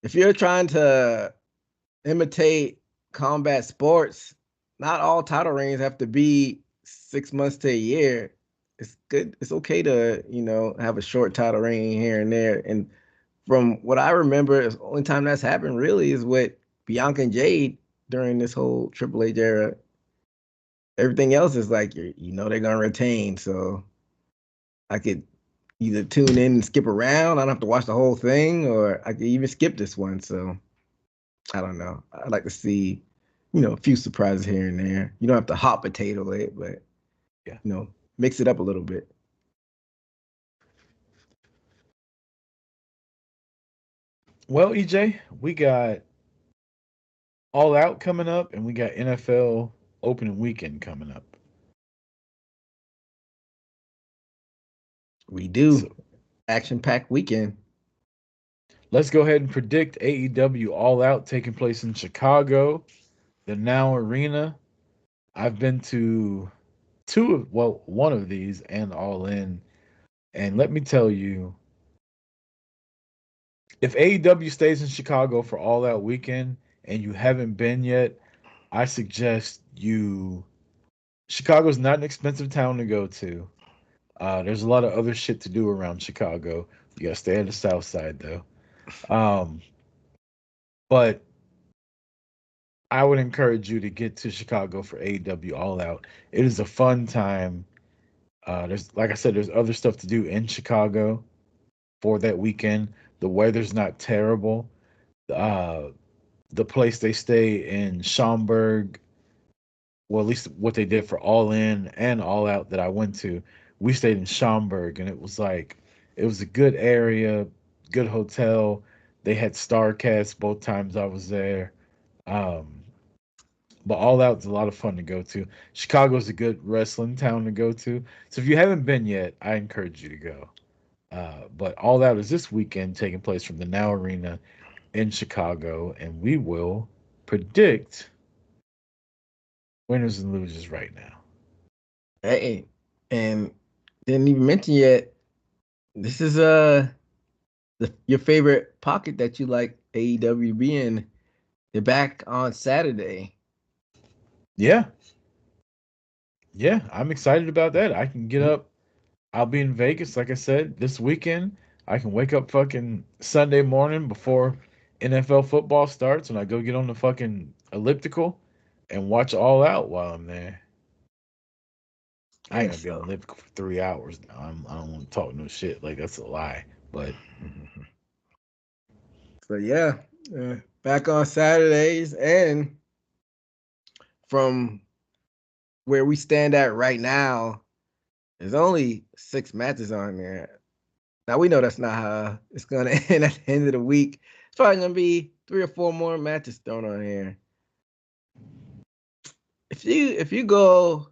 if you're trying to imitate combat sports, not all title reigns have to be 6 months to a year. It's good. It's okay to, have a short title reign here and there. And from what I remember, the only time that's happened really is with Bianca and Jade during this whole Triple H era. Everything else is like they're gonna retain. So I could either tune in and skip around. I don't have to watch the whole thing, or I could even skip this one. So I don't know. I'd like to see, a few surprises here and there. You don't have to hot potato it, but Yeah. mix it up a little bit. Well, EJ, we got All Out coming up, and we got NFL opening weekend coming up. We do So action-packed weekend. let's go ahead and predict AEW All Out taking place in Chicago, the Now Arena. I've been to one of these and All In, and let me tell you, if AEW stays in Chicago for All Out weekend and you haven't been yet, I suggest you. Chicago's not an expensive town to go to. There's a lot of other shit to do around Chicago. You gotta stay on the south side though. Um, but I would encourage you to get to Chicago for AEW All Out. It is a fun time. There's like I said, there's other stuff to do in Chicago for that weekend. The weather's not terrible. Uh, the place they stay in Schaumburg well, at least what they did for All In and All Out that I went to, we stayed in Schaumburg, and it was like it was a good area, good hotel. They had StarCast both times I was there. Um, but All Out's a lot of fun to go to. Chicago's a good wrestling town to go to. So if you haven't been yet, I encourage you to go. But All Out is this weekend, taking place from the Now Arena in Chicago, and we will predict winners and losers right now. Hey, and didn't even mention yet. This is your favorite pocket that you like AEW being. They're back on Saturday. Yeah, yeah, I'm excited about that. I can get up. I'll be in Vegas, like I said, this weekend. I can wake up fucking Sunday morning before NFL football starts, and I go get on the fucking elliptical and watch All Out while I'm there. I ain't Yeah, gonna be on so elliptical for 3 hours now. I don't want to talk no shit. Like that's a lie. But so yeah, back on Saturdays, and from where we stand at right now, there's only 6 matches on there. Now we know that's not how it's gonna end at the end of the week. It's probably gonna be 3 or 4 more matches thrown on here. If you go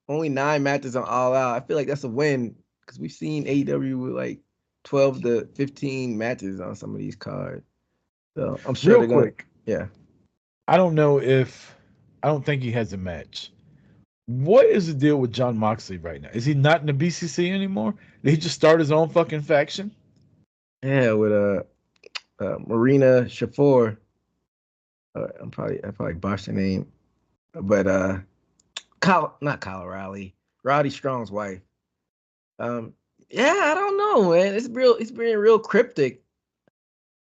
only 9 matches on All Out, I feel like that's a win because we've seen AEW with like 12 to 15 matches on some of these cards. So I'm sure real they're gonna, quick, yeah. I don't know if I don't think he has a match. What is the deal with John Moxley right now? Is he not in the BCC anymore? Did he just start his own fucking faction? Yeah, with Marina Shafir. I probably botched the name, but not Kyle Riley, Roddy Strong's wife. Um, yeah, I don't know, man. It's being real cryptic.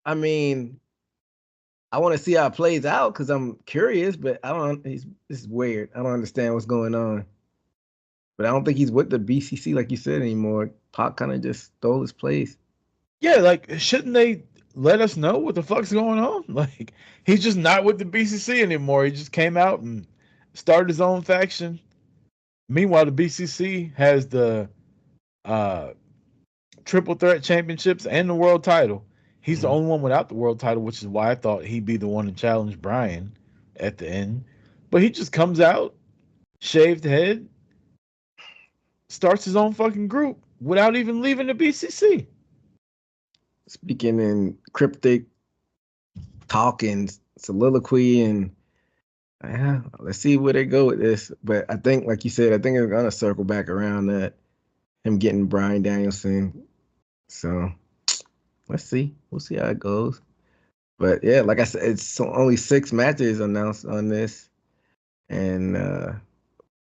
I mean, I want to see how it plays out because I'm curious, but I don't. This is weird. I don't understand what's going on. But I don't think he's with the BCC like you said anymore. Pac kind of just stole his place. Yeah, like shouldn't they let us know what the fuck's going on? Like he's just not with the BCC anymore. He just came out and started his own faction. Meanwhile, the BCC has the uh, triple threat championships and the world title. He's the Mhm. only one without the world title, which is why I thought he'd be the one to challenge Brian at the end. But he just comes out, shaved head, starts his own fucking group without even leaving the BCC. Speaking in cryptic talk and soliloquy, and yeah, let's see where they go with this. But I think, like you said, I think it's gonna circle back around that him getting Brian Danielson. So let's see. We'll see how it goes. But yeah, like I said, only 6 matches announced on this. And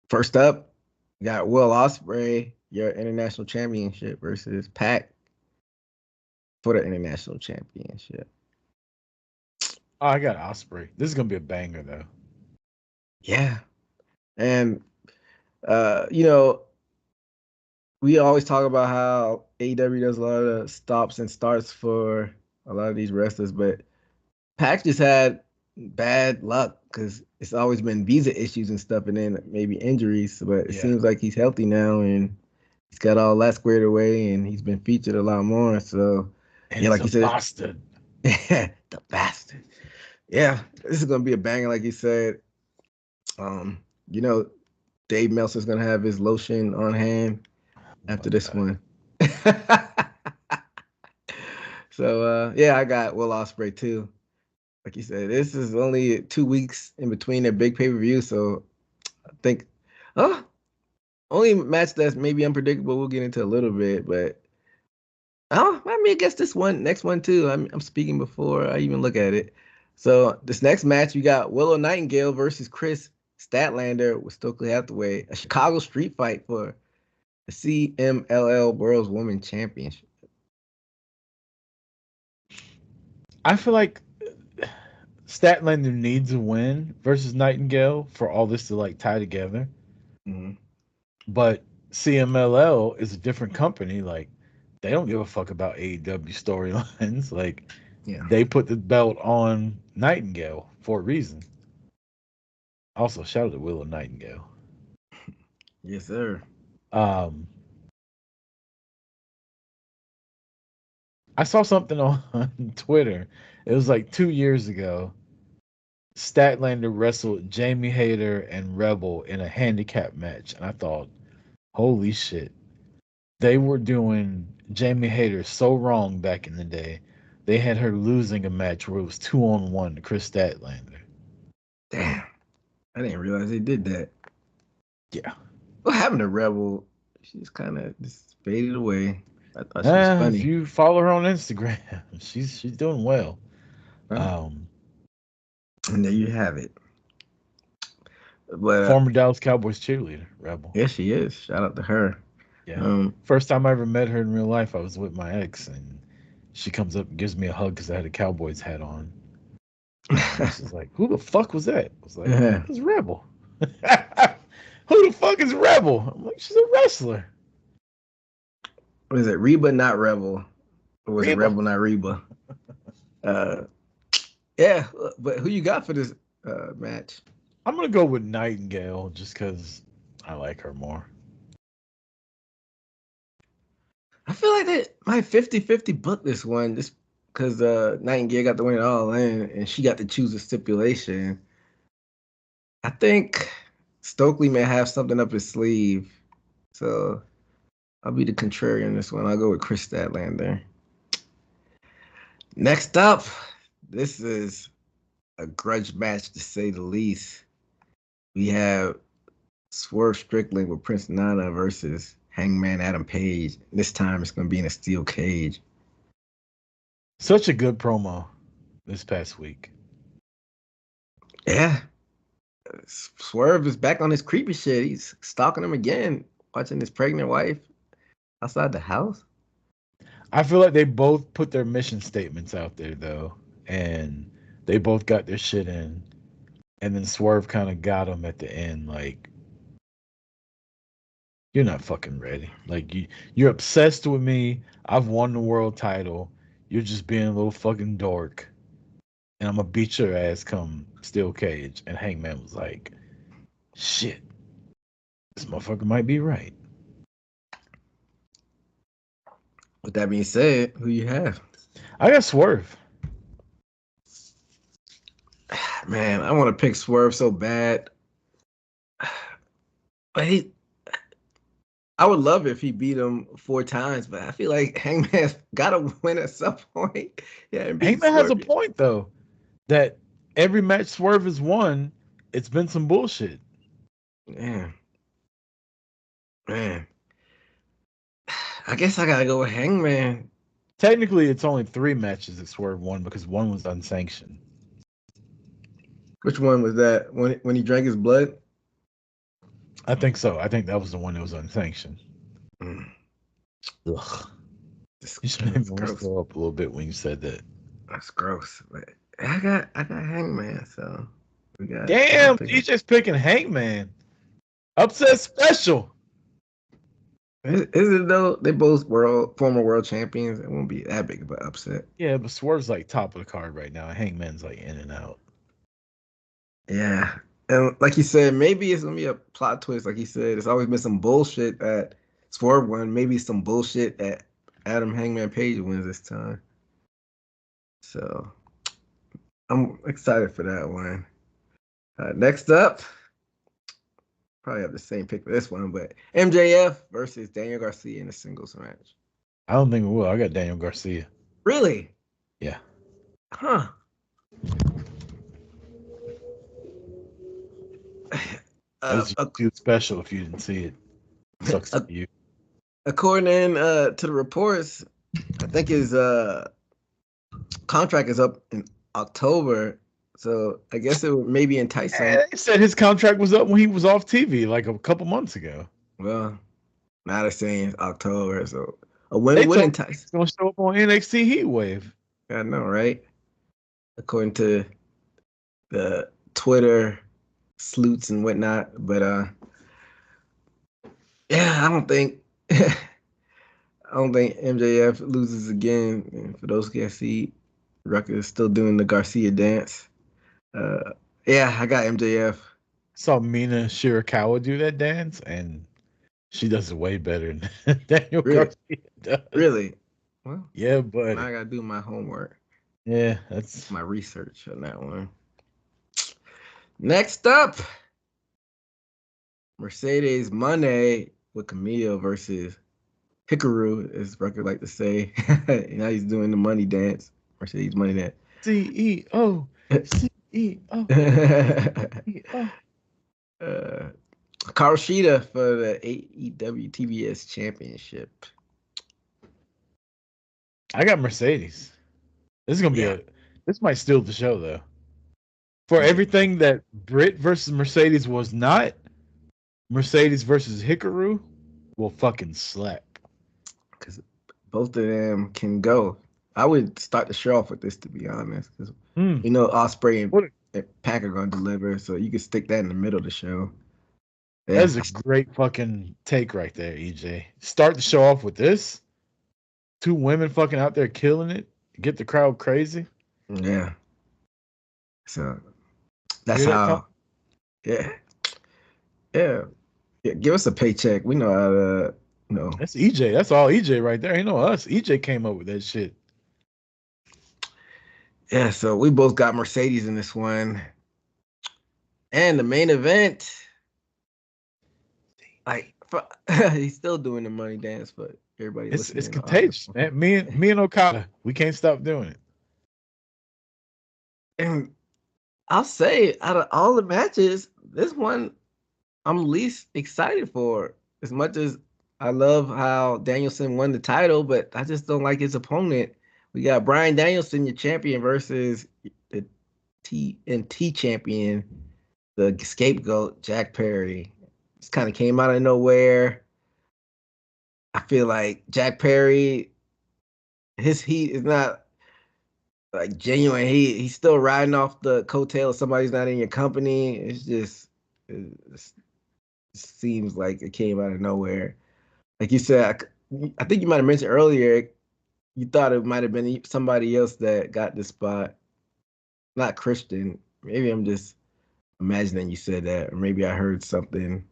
first up, you got Will Ospreay, your international championship, versus Pac for the international championship. Oh, I got Osprey. This is gonna be a banger though. Yeah. And you know, we always talk about how AEW does a lot of stops and starts for a lot of these wrestlers, but Pac just had bad luck because it's always been visa issues and stuff, and then maybe injuries. But it Yeah, seems like he's healthy now, and he's got all that squared away, and he's been featured a lot more. So, and yeah, he's like a you said, bastard. the bastard. Yeah, this is gonna be a banger, like you said. You know, Dave Meltzer's gonna have his lotion on hand after this one. So yeah, I got Will Ospreay too. Like you said, this is only 2 weeks in between their big pay-per-view, so I think uh only match that's maybe unpredictable we'll get into a little bit, but I mean I guess this one next one too. I'm speaking before I even look at it. So this next match you got Willow Nightingale versus Chris Statlander with Stokely Hathaway, a Chicago street fight for the CMLL World's Women Championship. I feel like Statlander needs a win versus Nightingale for all this to like tie together. Mm-hmm. But CMLL is a different company. Like they don't give a fuck about AEW storylines. Like Yeah. they put the belt on Nightingale for a reason. Also, shout out to Willow Nightingale. Yes, sir. Um, I saw something on Twitter. It was like 2 years ago. Statlander wrestled Jamie Hayter and Rebel in a handicap match, and I thought, holy shit, they were doing Jamie Hayter so wrong back in the day. They had her losing a match where it was 2-on-1 to Chris Statlander. Damn, I didn't realize they did that. Yeah. What happened to Rebel? She's kind of just faded away. I thought she was If funny. you follow her on Instagram, she's doing well. Huh? And there you have it. But Former Dallas Cowboys cheerleader, Rebel. yeah, she is. Shout out to her. Yeah. First time I ever met her in real life, I was with my ex, and she comes up and gives me a hug because I had a Cowboys hat on. And she's like, "Who the fuck was that?" I was like, "It's Rebel." Who the fuck is Rebel? I'm like, she's a wrestler. Was it Reba, not Rebel? Or was it Reba. Rebel, not Reba? Yeah, but who you got for this match? I'm gonna go with Nightingale just because I like her more. I feel like they might 50-50 book this one just because Nightingale got to win it all in and she got to choose a stipulation. I think Stokely may have something up his sleeve. So I'll be the contrarian in this one. I'll go with Chris Statlander. Next up, this is a grudge match to say the least. We have Swerve Strickland with Prince Nana versus Hangman Adam Page. This time it's going to be in a steel cage. Such a good promo this past week. Yeah. Swerve is back on his creepy shit. He's stalking him again, watching his pregnant wife outside the house. I feel like they both put their mission statements out there, though, and they both got their shit in. And then Swerve kind of got him at the end, like, you're not fucking ready. Like, you're obsessed with me. I've won the world title. You're just being a little fucking dork. And I'm going to beat your ass come steel cage. And Hangman was like, shit, this motherfucker might be right. With that being said, who you have? I got Swerve. Man, I want to pick Swerve so bad. But I would love it if he beat him 4 times, but I feel like Hangman's got to win at some point. Yeah, Hangman has a point, though, that every match Swerve has won, it's been some bullshit. Man. I guess I got to go with Hangman. Technically, it's only 3 matches that Swerve won because one was unsanctioned. Which one was that? When he drank his blood? I think so. I think that was the one that was unsanctioned. Mm. Ugh. You should make me throw up a little bit when you said that. That's gross. But I got Hangman, so we got. Damn, DJ's picking Hangman. Upset special. Is it though? They both former world champions. It won't be that big of an upset. Yeah, but Swerve's like top of the card right now. Hangman's like in and out. Yeah. And like you said, maybe it's gonna be a plot twist. Like you said, it's always been some bullshit at Swerve won. Maybe some bullshit that Adam Hangman Page wins this time. So I'm excited for that one. Next up, probably have the same pick for this one, but MJF versus Daniel Garcia in a singles match. I don't think we will. I got Daniel Garcia. Really? Yeah. Huh. That's too special if you didn't see it. Sucks to you. According to the reports, I think his contract is up in October, so I guess it would maybe entice him. They said his contract was up when he was off TV like a couple months ago. Well, now they're saying it's October, so a win would entice. He's gonna show up on NXT Heat Wave. I know, right? According to the Twitter sleuths and whatnot, but yeah, I don't think MJF loses again. And for those who can't see, Rucker is still doing the Garcia dance. Yeah, I got MJF. saw Mina Shirakawa do that dance, and she does it way better than Daniel Really? Garcia does. Really? Well, Yeah, now buddy. I gotta do my homework, Yeah, that's my research on that one. Next up, Mercedes Money with Camille versus Hikaru, as Rucker like to say. Now he's doing the money dance. Mercedes money dance. CEO, CEO, CEO. Karushida for the AEW TBS Championship. I got Mercedes. This is gonna be Yeah. This might steal the show though. For Yeah. everything that Britt versus Mercedes was not, Mercedes versus Hikaru will fucking slap. Because both of them can go. I would start the show off with this, to be honest. Because you know Osprey What and Pac are going to deliver, so you can stick that in the middle of the show. Yeah. That's a great fucking take right there, EJ. Start the show off with this. Two women fucking out there killing it. Get the crowd crazy. Yeah. So that's Hear that, how. Tom? Yeah. Yeah. Yeah. Give us a paycheck. We know how to. That's EJ. That's all EJ right there. Ain't no us. EJ came up with that shit. Yeah. So we both got Mercedes in this one, and the main event. Like he's still doing the money dance, but everybody It's listening. contagious, man. Me and Okada, we can't stop doing it. And I'll say, out of all the matches, this one I'm least excited for. As much as I love how Danielson won the title, but I just don't like his opponent. We got Bryan Danielson, your champion, versus the TNT champion, the scapegoat, Jack Perry. This kind of came out of nowhere. I feel like Jack Perry, his heat is not like genuine. He's still riding off the coattail of somebody's not in your company. It's just it seems like it came out of nowhere. Like you said, I think you might have mentioned earlier, you thought it might have been somebody else that got the spot, not Christian. Maybe I'm just imagining you said that, or maybe I heard something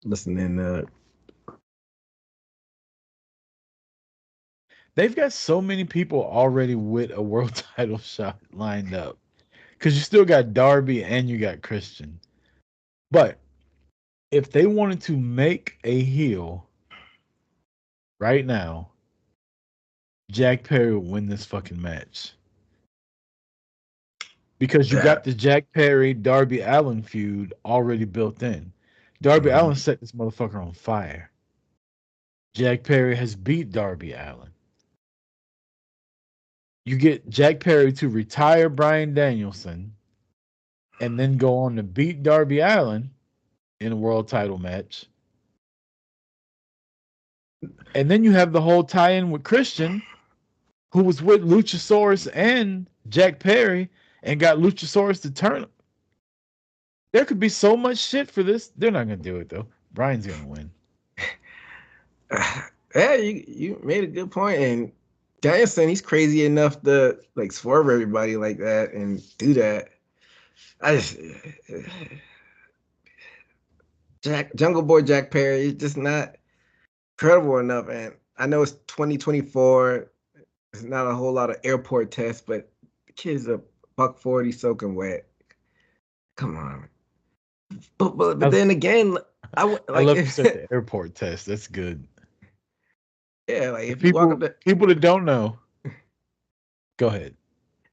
listening to. They've got so many people already with a world title shot lined up. Because you still got Darby and you got Christian. But if they wanted to make a heel right now, Jack Perry would win this fucking match. Because you got the Jack Perry Darby Allin feud already built in. Darby Allin set this motherfucker on fire. Jack Perry has beat Darby Allin. You get Jack Perry to retire Bryan Danielson and then go on to beat Darby Allin in a world title match. And then you have the whole tie-in with Christian, who was with Luchasaurus and Jack Perry and got Luchasaurus to turn him. There could be so much shit for this. They're not going to do it, though. Bryan's going to win. Yeah, you made a good point. And Danielson, he's crazy enough to like swerve everybody like that and do that. I just Jungle Boy Jack Perry is just not credible enough. And I know it's 2024. It's not a whole lot of airport tests, but the kid's a $140 soaking wet. Come on. But then again, I love you said the airport test. That's good. Yeah, like if you people, walk up to people that don't know, go ahead.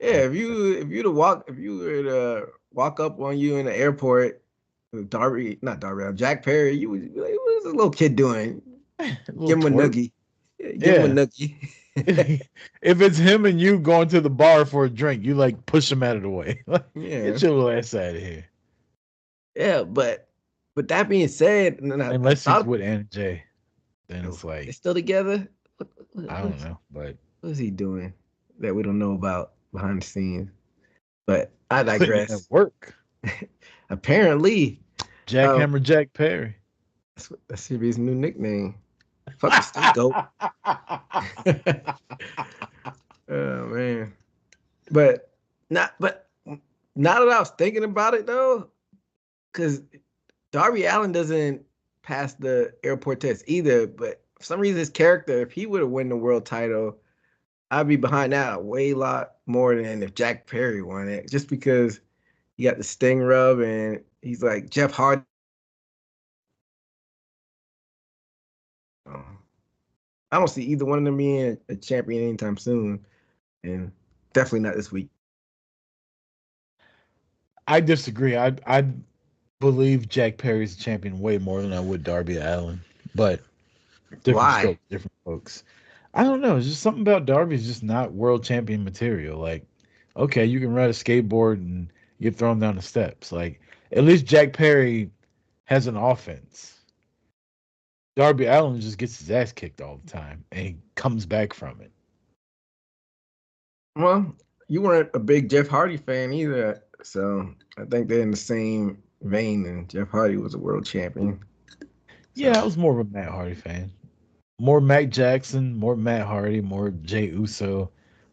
Yeah, if you were to walk up on you in the airport, Jack Perry, you would be like, "What's this little kid doing?" Give him a noogie. Yeah, give him a noogie. If it's him and you going to the bar for a drink, you like push him out of the way. Yeah, get your little ass out of here. Yeah, but that being said, unless he's with Anna Jay, then it's like they're still together. I don't know, but what is he doing that we don't know about behind the scenes? But I digress. At work. Apparently, Jackhammer Jack Perry. That should be his new nickname. Fuck the scapegoat. Oh man. But now that I was thinking about it though, because Darby Allin doesn't pass the airport test either. But for some reason, his character, if he would have won the world title, I'd be behind that a way lot more than if Jack Perry won it. Just because he got the Sting rub and he's like Jeff Hardy. I don't see either one of them being a champion anytime soon, and definitely not this week. I disagree. I believe Jack Perry's a champion way more than I would Darby Allin, but different Why? strokes, different folks. I don't know. It's just something about Darby's just not world champion material. Like, okay, you can ride a skateboard and get thrown down the steps. Like, at least Jack Perry has an offense. Darby Allin just gets his ass kicked all the time and he comes back from it. Well, you weren't a big Jeff Hardy fan either, so I think they're in the same vein. And Jeff Hardy was a world champion. Yeah, I was more of a Matt Hardy fan. More Mac Jackson, more Matt Hardy, more Jay Uso,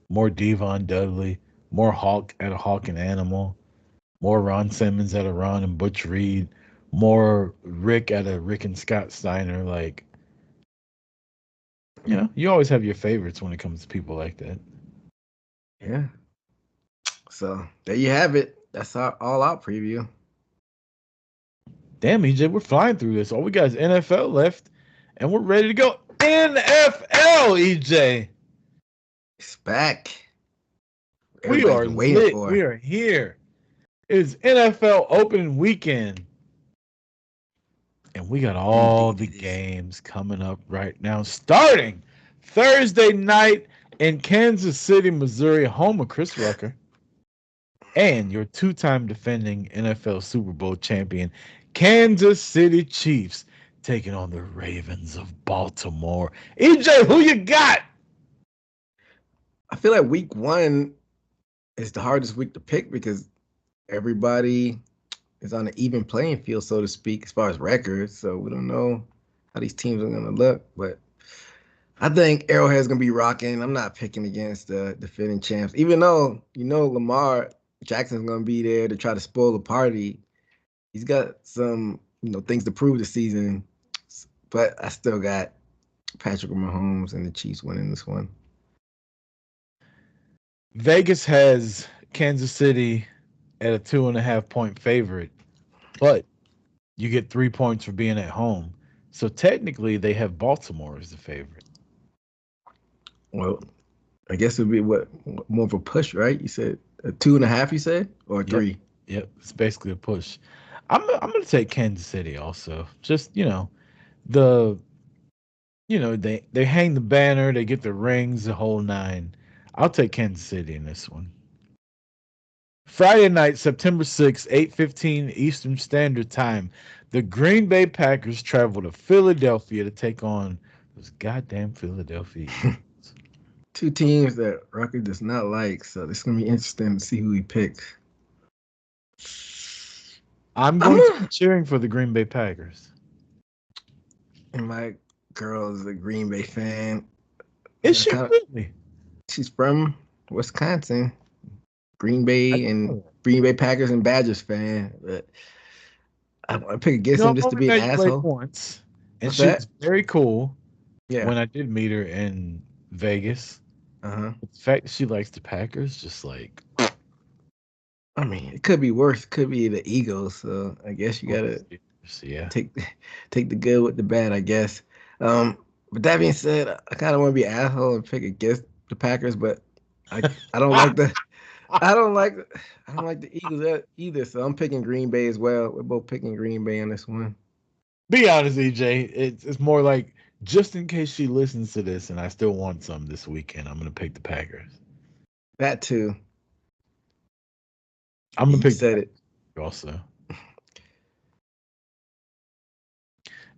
more Devon Dudley, more Hawk at a Hawk and Animal, more Ron Simmons at a Ron and Butch Reed, more Rick at a Rick and Scott Steiner. Like, you always have your favorites when it comes to people like that. Yeah. So there you have it. That's our all out preview. Damn, EJ, we're flying through this. All we got is NFL left, and we're ready to go. NFL, EJ. It's back. We Everybody's are been waiting lit. for. We are here. It's NFL opening weekend. And we got all the games coming up right now, starting Thursday night in Kansas City, Missouri, home of Chris Rucker, and your two-time defending NFL Super Bowl champion, Kansas City Chiefs, taking on the Ravens of Baltimore. EJ, who you got? I feel like week one is the hardest week to pick because everybody is on an even playing field, so to speak, as far as records. So we don't know how these teams are going to look. But I think Arrowhead's going to be rocking. I'm not picking against the defending champs, even though, Lamar Jackson's going to be there to try to spoil the party. He's got some, things to prove this season. But I still got Patrick Mahomes and the Chiefs winning this one. Vegas has Kansas City at a 2.5 point favorite, but you get 3 points for being at home. So technically, they have Baltimore as the favorite. Well, I guess it would be more of a push, right? You said a 2.5. You said or 3? Yep, it's basically a push. I'm going to take Kansas City also. Just they hang the banner, they get the rings, the whole nine. I'll take Kansas City in this one. Friday night, September 6th, 8:15 Eastern Standard Time. The Green Bay Packers travel to Philadelphia to take on those goddamn Philadelphia Eagles. Two teams that Rucker does not like, so it's going to be interesting to see who he picks. I'm going to be cheering for the Green Bay Packers. And my girl is a Green Bay fan. Is she really? She's from Wisconsin. Green Bay and Green Bay Packers and Badgers fan. But I pick against him just to be an asshole. Once, and she was very cool. Yeah. When I did meet her in Vegas. Uh-huh. The fact that she likes the Packers, just like. I mean, it could be worse. It could be the Eagles. So I guess you gotta take the good with the bad, I guess. But that being said, I kind of want to be an asshole and pick against the Packers, but I don't like the I don't like the Eagles either. So I'm picking Green Bay as well. We're both picking Green Bay on this one. Be honest, EJ. It's more like just in case she listens to this and I still want some this weekend, I'm gonna pick the Packers. That too. I'm gonna pick it also.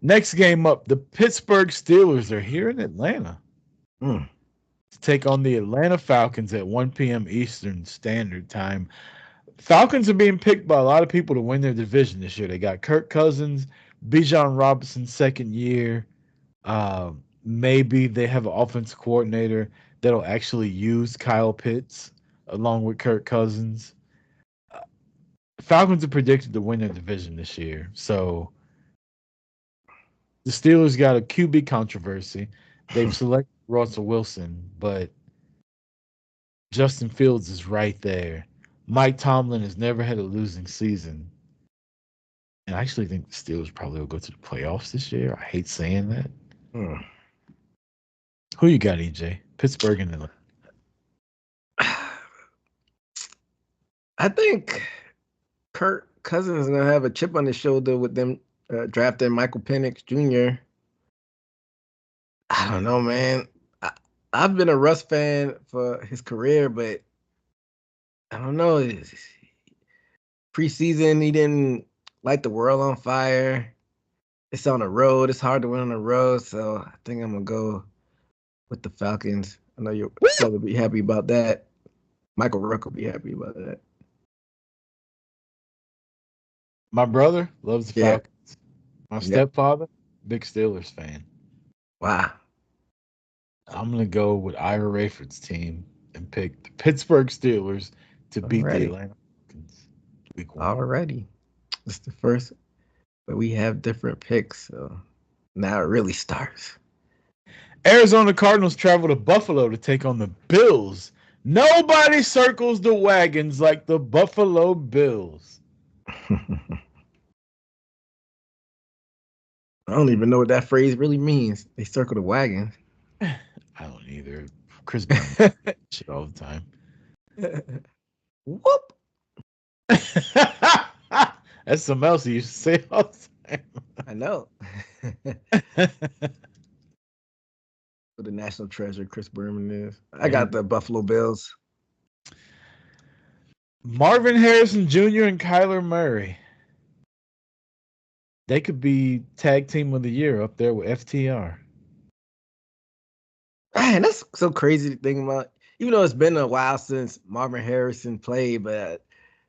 Next game up, the Pittsburgh Steelers are here in Atlanta to take on the Atlanta Falcons at 1 p.m. Eastern Standard Time. Falcons are being picked by a lot of people to win their division this year. They got Kirk Cousins, Bijan Robinson's second year. Maybe they have an offensive coordinator that'll actually use Kyle Pitts along with Kirk Cousins. Falcons are predicted to win their division this year. So the Steelers got a QB controversy. They've selected Russell Wilson, but Justin Fields is right there. Mike Tomlin has never had a losing season. And I actually think the Steelers probably will go to the playoffs this year. I hate saying that. Hmm. Who you got, EJ? Pittsburgh and Atlanta. I think Kirk Cousins is gonna have a chip on his shoulder with them drafting Michael Penix Jr. I don't know, man. I've been a Russ fan for his career, but I don't know. Preseason, he didn't light the world on fire. It's on the road. It's hard to win on the road, so I think I'm gonna go with the Falcons. I know your brother will be happy about that. Michael Rucker will be happy about that. My brother loves the Yeah. Falcons. My stepfather, big Steelers fan. Wow. I'm going to go with Ira Rayford's team and pick the Pittsburgh Steelers to beat the Atlanta Falcons. Week 1. Already. It's the first, but we have different picks, so now it really starts. Arizona Cardinals travel to Buffalo to take on the Bills. Nobody circles the wagons like the Buffalo Bills. I don't even know what that phrase really means. They circle the wagons. I don't either. Chris Brown shit all the time. Whoop. That's something else he used to say all the time. I know. For the national treasure, Chris Berman is. I got the Buffalo Bills. Marvin Harrison Jr. and Kyler Murray. They could be tag team of the year up there with FTR. Man, that's so crazy to think about. Even though it's been a while since Marvin Harrison played, but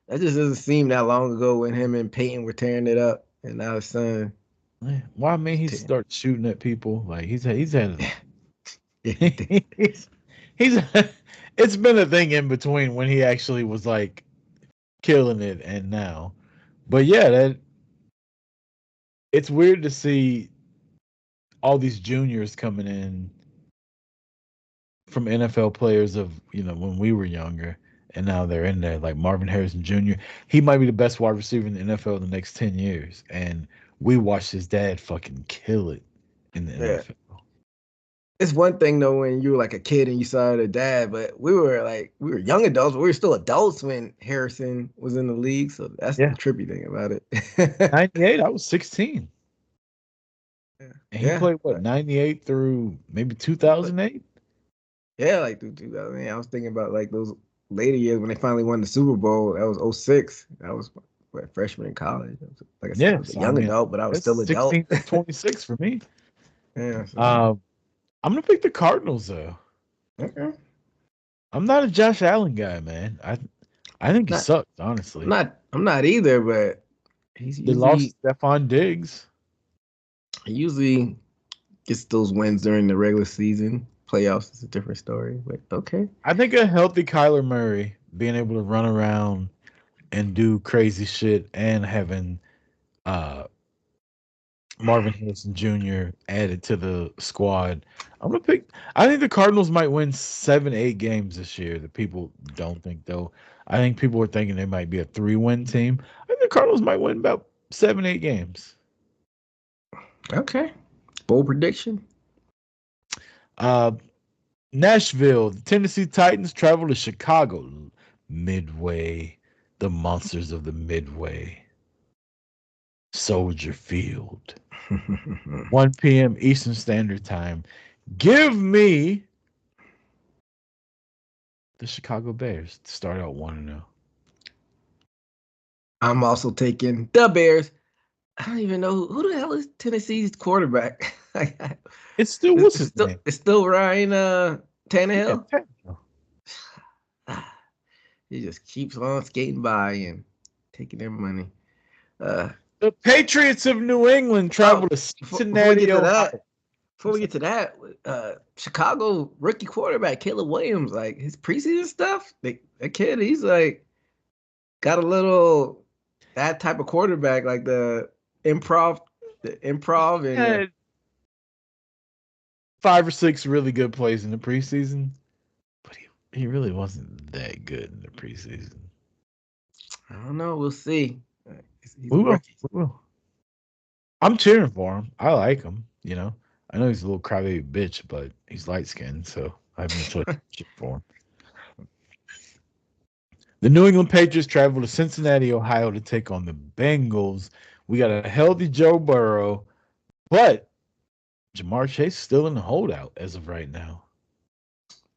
that just doesn't seem that long ago when him and Peyton were tearing it up, and now his son. Well, I mean, he started shooting at people. Like he's had. he's it's been a thing in between when he actually was like killing it and now. But yeah, it's weird to see all these juniors coming in from NFL players of, when we were younger, and now they're in there, like Marvin Harrison Jr. He might be the best wide receiver in the NFL in the next 10 years. And we watched his dad fucking kill it in the NFL. It's one thing though when you were like a kid and you saw the dad, but we were young adults, but we were still adults when Harrison was in the league. So that's the trippy thing about it. 98, I was 16. And he played 98 through maybe 2008? Yeah, like through 2008. I was thinking about like those later years when they finally won the Super Bowl. That was 06. I was a freshman in college. Like I said, I was a young adult, but I was still adult. 16 26 for me. Yeah. So. I'm gonna pick the Cardinals though. Okay. I'm not a Josh Allen guy, man. I think he sucks, honestly. I'm not either, but they lost Stephon Diggs. He usually gets those wins during the regular season. Playoffs is a different story, but okay. I think a healthy Kyler Murray being able to run around and do crazy shit and having Marvin Harrison Jr. added to the squad. I think the Cardinals might win 7-8 games this year that people don't think, though. I think people are thinking they might be a 3-win team. I think the Cardinals might win about 7-8 games. Okay. Bold prediction. Nashville, the Tennessee Titans travel to Chicago. Midway, the monsters of the Midway. Soldier Field. 1 p.m. Eastern Standard Time. Give me the Chicago Bears to start out 1-0. I'm also taking the Bears. I don't even know who the hell is Tennessee's quarterback. It's still what's his name? It's still Ryan Tannehill. Yeah, He just keeps on skating by and taking their money. The Patriots of New England travel to Cincinnati. Before we get to that, Chicago rookie quarterback Caleb Williams, like his preseason stuff, that kid, he's like got a little that type of quarterback, like the improv, and Had 5 or 6 really good plays in the preseason, but he really wasn't that good in the preseason. I don't know. We'll see. He's We a will. rookie. We will. I'm cheering for him. I like him. You know, I know he's a little crybaby bitch, but he's light skinned, so I have no choice to cheer for him. The New England Patriots travel to Cincinnati, Ohio to take on the Bengals. We got a healthy Joe Burrow, but Jamar Chase is still in the holdout as of right now.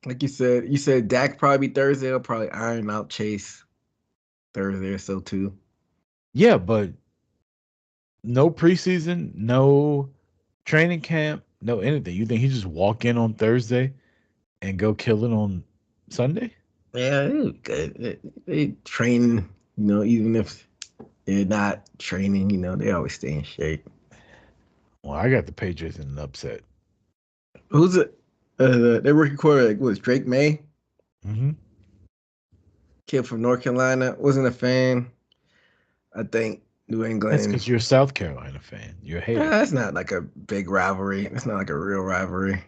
Like you said Dak probably Thursday. He'll probably iron out Chase Thursday or so too. Yeah, but no preseason, no training camp, no anything. You think he just walk in on Thursday and go kill it on Sunday? Yeah, they train. Even if they're not training, they always stay in shape. Well, I got the Patriots in an upset. Who's it? Their rookie quarterback was Drake May, Mm-hmm. kid from North Carolina. Wasn't a fan. I think New That's England. because you're a South Carolina fan. You're a hater. That's not like a big rivalry. It's not like a real rivalry.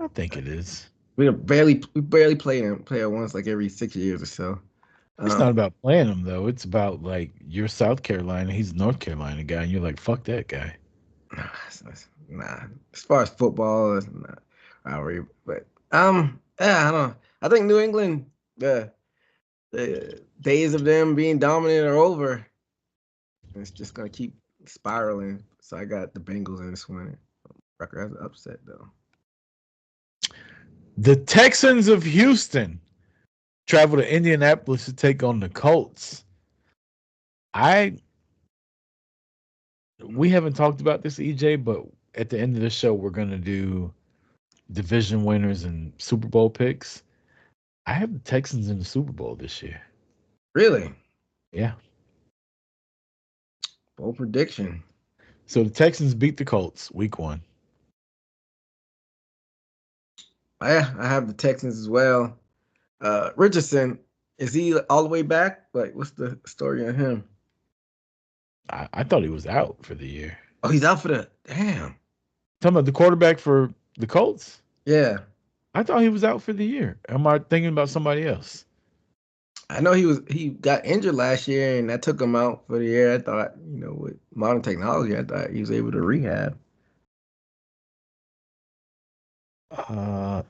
I think it is. We barely play it once like every 6 years or so. It's not about playing him though. It's about like you're South Carolina, he's a North Carolina guy, and you're like, fuck that guy. Nah. As far as football, it's not rivalry. But yeah, I don't know. I think New England, the days of them being dominant are over. It's just gonna keep spiraling. So I got the Bengals in this one. Rucker has an upset though. The Texans of Houston travel to Indianapolis to take on the Colts. We haven't talked about this, EJ, but at the end of the show, we're gonna do division winners and Super Bowl picks. I have the Texans in the Super Bowl this year. Really? Yeah. Bold prediction. So the Texans beat the Colts week 1. Yeah, I have the Texans as well. Richardson, is he all the way back? Like, what's the story on him? I thought he was out for the year. Oh, he's out for the damn. Talking about the quarterback for the Colts? Yeah. I thought he was out for the year. Am I thinking about somebody else? I know he got injured last year and that took him out for the year. I thought, with modern technology, I thought he was able to rehab.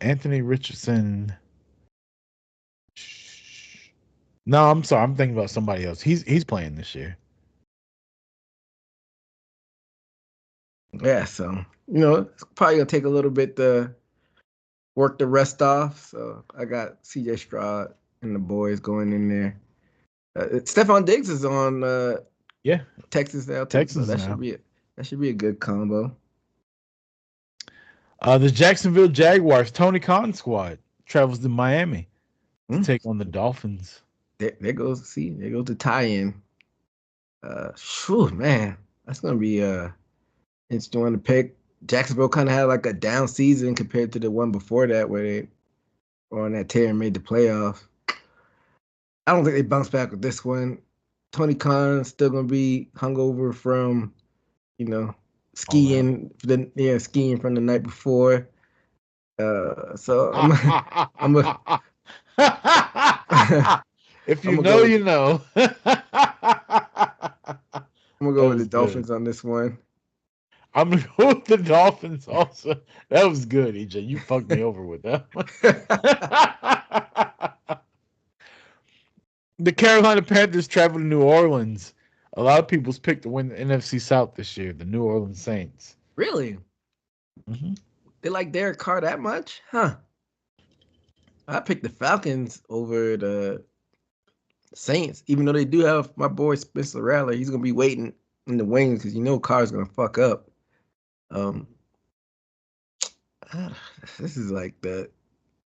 Anthony Richardson. No, I'm sorry. I'm thinking about somebody else. He's playing this year. Yeah, so it's probably gonna take a little bit to work the rest off. So I got CJ Stroud and the boys going in there. Stephon Diggs is on Yeah, Texas now too. Texas So now. that should be a good combo. The Jacksonville Jaguars, Tony Khan squad, travels to Miami to take on the Dolphins. There goes the tie-in. Man, that's gonna be interesting one to pick. Jacksonville kind of had like a down season compared to the one before that, where they were on that tear and made the playoffs. I don't think they bounce back with this one. Tony Khan's still gonna be hungover from, skiing. Skiing from the night before. So I'm if you I'm know, you know. I'm gonna go with the good. Dolphins on this one. I'm gonna go with the Dolphins also. That was good, EJ. You fucked me over with that one. The Carolina Panthers travel to New Orleans. A lot of people's picked to win the NFC South this year. The New Orleans Saints. Really? Mm-hmm. They like Derek Carr that much? Huh. I picked the Falcons over the Saints, even though they do have my boy Spencer Rattler. He's gonna be waiting in the wings because Carr's gonna fuck up. This is like the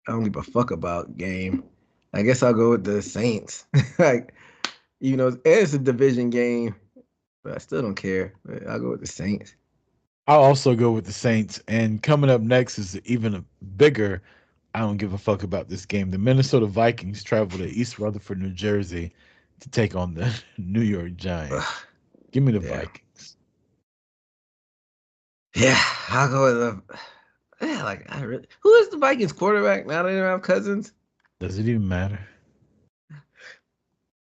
I don't give a fuck about game. I guess I'll go with the Saints. It's a division game, but I still don't care. I'll go with the Saints. I'll also go with the Saints. And coming up next is even a bigger, I don't give a fuck about this game. The Minnesota Vikings travel to East Rutherford, New Jersey to take on the New York Giants. Give me the Yeah. Vikings. Yeah, I'll go with the. Yeah, who is the Vikings quarterback now? They don't have Cousins. Does it even matter?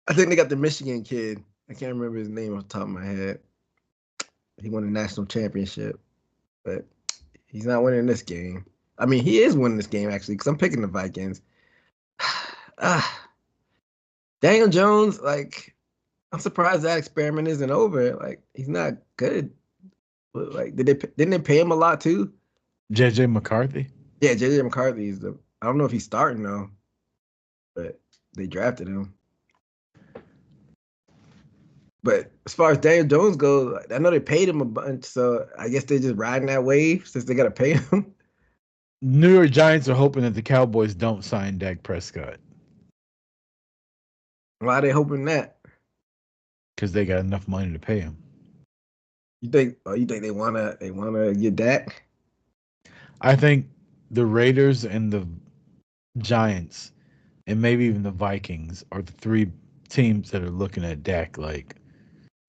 I think they got the Michigan kid. I can't remember his name off the top of my head. He won a national championship, but he's not winning this game. I mean, he is winning this game actually because I'm picking the Vikings. Daniel Jones, like, I'm surprised that experiment isn't over. Like, he's not good. But like, didn't they pay him a lot too? JJ McCarthy. Yeah, JJ McCarthy is the. I don't know if he's starting though, but they drafted him. But as far as Daniel Jones goes, I know they paid him a bunch, so I guess they're just riding that wave since they got to pay him. New York Giants are hoping that the Cowboys don't sign Dak Prescott Why are they hoping that? because they got enough money to pay him. You think? Oh, you think they wanna get Dak? I think the Raiders and the Giants and maybe even the Vikings are the three teams that are looking at Dak like,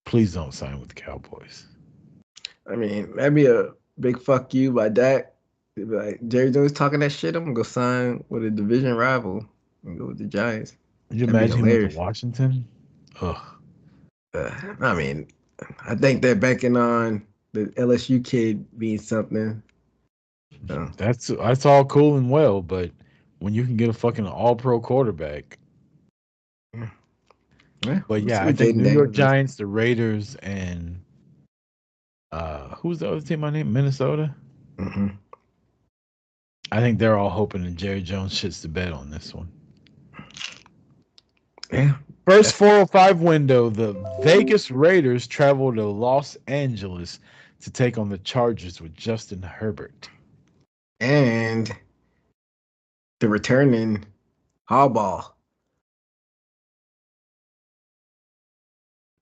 please don't sign with the Cowboys. I mean, that'd be a big fuck you by Dak. It'd be like Jerry Jones talking that shit. I'm gonna go sign with a division rival and go with the Giants. Could you That'd be imagine him with the hilarious. Washington? Ugh. I mean, I think they're banking on the LSU kid being something. That's all cool and well, but when you can get a fucking all-pro quarterback. Yeah, But we'll yeah, see I what think Jaden New York Daniels is. Giants, the Raiders, and who's the other team I named? Minnesota. Mm-hmm. I think they're all hoping that Jerry Jones shits the bed on this one. Yeah. First 405 window, the Vegas Raiders travel to Los Angeles to take on the Chargers with Justin Herbert. And the returning Hallball.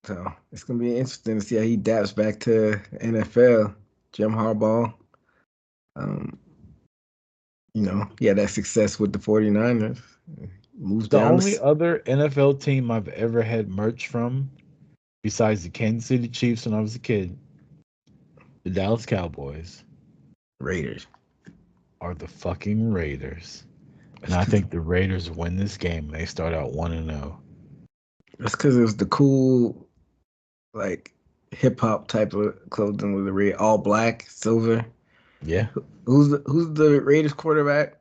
So it's gonna be interesting to see how he adapts back to NFL. Jim Harbaugh. Um, he had that success with the 49ers. Moves The down only to other NFL team I've ever had merch from, besides the Kansas City Chiefs when I was a kid, the Dallas Cowboys, Raiders. are the fucking Raiders. And That's I because think the Raiders win this game. They start out 1-0. it was the cool, like hip hop type of clothing with the red, all black, silver. Yeah, Who's the Raiders quarterback?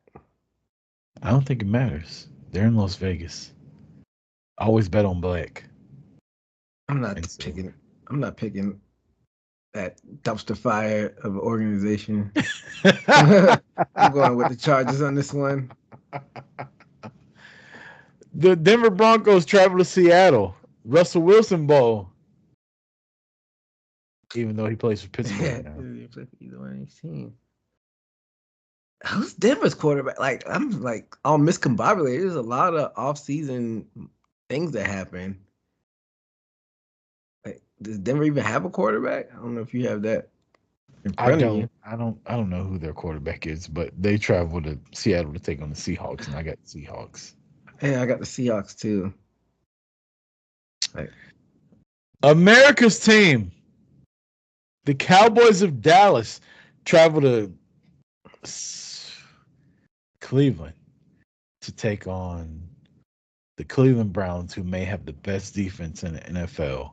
I don't think it matters. They're in Las Vegas. I always bet on black I'm not and silver. picking. I'm not picking that dumpster fire of an organization. I'm going with the Chargers on this one. The Denver Broncos travel to Seattle. Russell Wilson Bowl. Even though he plays for Yeah, Pittsburgh now. either one of these teams. Who's Denver's quarterback? Like I'm like all miscombobulated. There's a lot of off-season things that happen. Like, does Denver even have a quarterback? I don't know if you have that in I front of you. don't. I don't know who their quarterback is, but they travel to Seattle to take on the Seahawks, and I got the Seahawks. Yeah, I got the Seahawks too. Like, America's team, the Cowboys of Dallas, travel to Cleveland to take on the Cleveland Browns, who may have the best defense in the NFL,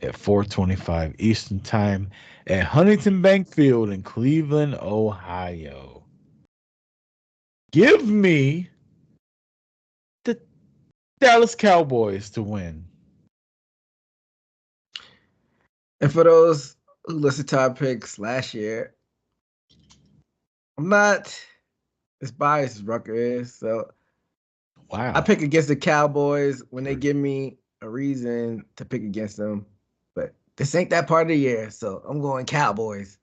at 4:25 Eastern Time at Huntington Bank Field in Cleveland, Ohio. Give me the Dallas Cowboys to win. and for those who listened to our picks last year, I'm not as biased as Rucker is. So I Wow. pick against the Cowboys when they give me a reason to pick against them. But this ain't that part of the year, so I'm going Cowboys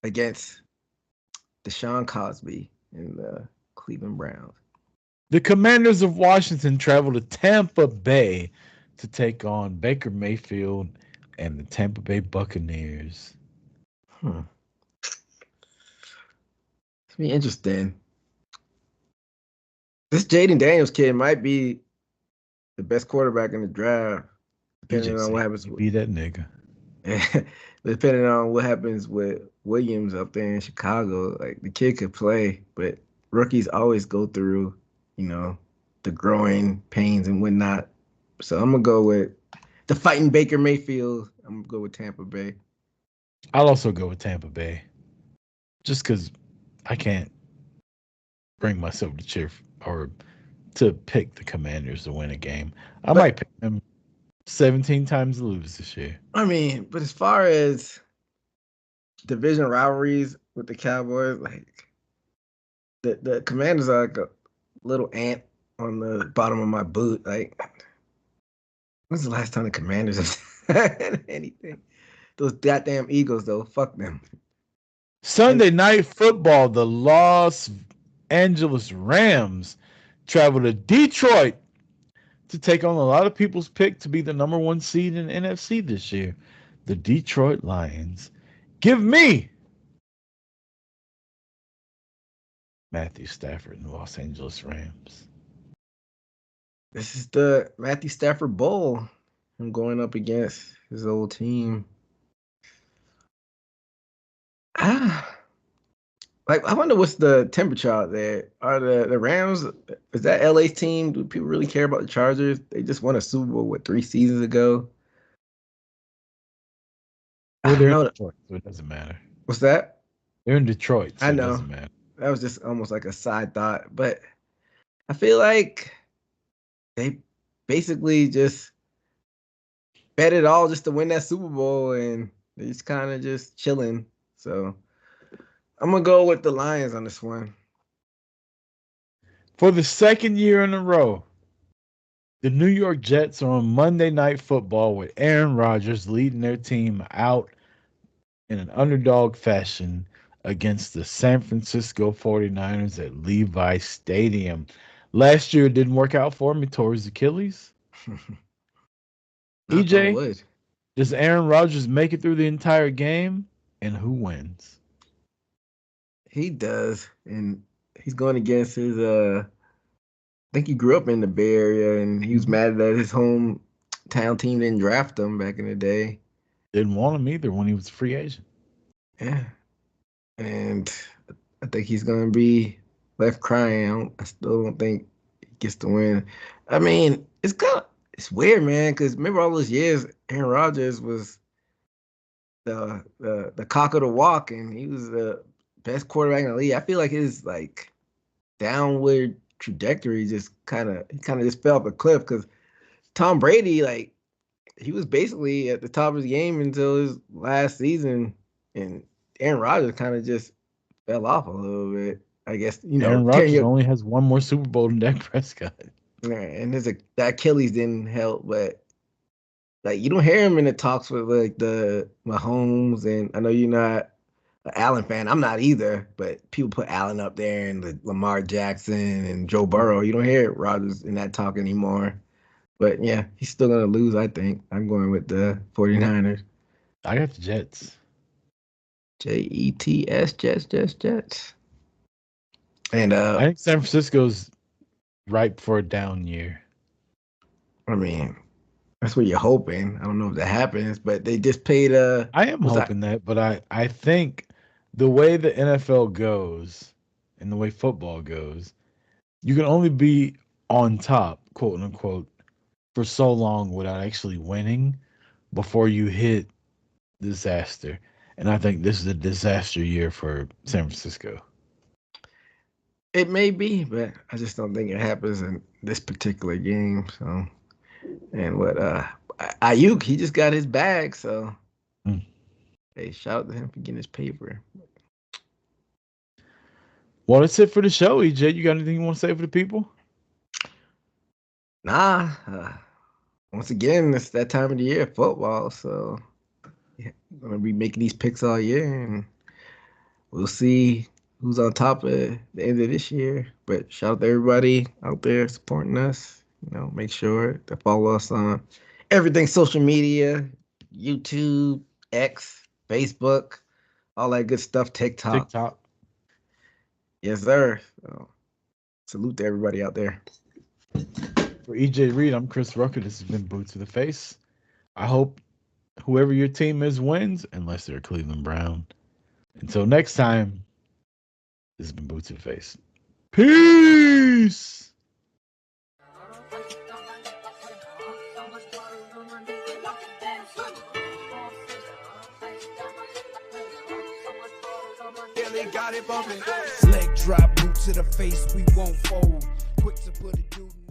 against Deshaun Cosby and the Cleveland Browns. The Commanders of Washington travel to Tampa Bay to take on Baker Mayfield and the Tampa Bay Buccaneers. It's be interesting. This Jaden Daniels kid might be the best quarterback in the draft, depending on what happens. Be that nigga. Depending on what happens with Williams up there in Chicago, like the kid could play, but rookies always go through, the growing pains and whatnot. So I'm gonna go with the fighting Baker Mayfield. I'm gonna go with Tampa Bay. I'll also go with Tampa Bay, just because I can't bring myself to cheer or to pick the Commanders to win a game. I might pick them 17 times to lose this year. I mean, but as far as division rivalries with the Cowboys, like the Commanders are like a little ant on the bottom of my boot. Like, when's the last time the Commanders have had anything? Those goddamn Eagles, though, fuck them. Sunday Night Football, the Los Angeles Rams travel to Detroit to take on a lot of people's pick to be the number 1 seed in the NFC this year, the Detroit Lions. Give me Matthew Stafford and the Los Angeles Rams. This is the Matthew Stafford Bowl. I'm going up against his old team. Like, I wonder what's the temperature out there. Are the Rams, is that LA's team? Do people really care about the Chargers? They just won a Super Bowl, 3 seasons ago? Well, they're in Detroit, so it doesn't matter. What's that? They're in Detroit, so I know. It doesn't matter. That was just almost like a side thought. But I feel like they basically just bet it all just to win that Super Bowl, and they're just kind of just chilling. So I'm going to go with the Lions on this one. For the second year in a row, the New York Jets are on Monday Night Football with Aaron Rodgers leading their team out in an underdog fashion against the San Francisco 49ers at Levi Stadium. Last year, it didn't work out for him. He tore his Achilles. EJ, does Aaron Rodgers make it through the entire game? And who wins? He does. And he's going against his, I think he grew up in the Bay Area, and he was mad that his hometown team didn't draft him back in the day. Didn't want him either when he was a free agent. Yeah. And I think he's going to be left crying. I still don't think he gets to win. I mean, it's weird, man, because remember all those years Aaron Rodgers was the cock of the walk, and he was the best quarterback in the league. I feel like his downward trajectory just kind of just fell off a cliff, because Tom Brady, he was basically at the top of his game until his last season, and Aaron Rodgers kind of just fell off a little bit. I guess, Aaron Rodgers only has one more Super Bowl than Dak Prescott. And the Achilles didn't help, but you don't hear him in the talks with the Mahomes, and I know you're not an Allen fan. I'm not either, but people put Allen up there and the Lamar Jackson and Joe Burrow. You don't hear Rodgers in that talk anymore. But yeah, he's still gonna lose, I think. I'm going with the 49ers. I got the Jets. Jets, Jets. And I think San Francisco's ripe for a down year. I mean, that's what you're hoping. I don't know if that happens, but they just paid I am hoping that, but I think the way the NFL goes and the way football goes, you can only be on top, quote unquote, for so long without actually winning before you hit disaster. And I think this is a disaster year for San Francisco. It may be, but I just don't think it happens in this particular game. So, and what Ayuk, he just got his bag. So, hey, shout out to him for getting his paper. Well, that's it for the show, EJ. You got anything you want to say for the people? Nah. Once again, it's that time of the year, football. So, yeah, I'm gonna be making these picks all year, and we'll see who's on top at the end of this year. But shout out to everybody out there supporting us. Make sure to follow us on everything social media, YouTube, X, Facebook, all that good stuff, TikTok. Yes, sir. So, salute to everybody out there. For E.J. Reed, I'm Chris Rucker. This has been Boot to the Face. I hope whoever your team is wins, unless they're Cleveland Brown. Until next time, this has been Boot to the Face. Peace! Got it bumping. Leg drop, boot to the face, we won't fold. Quick to put a dude.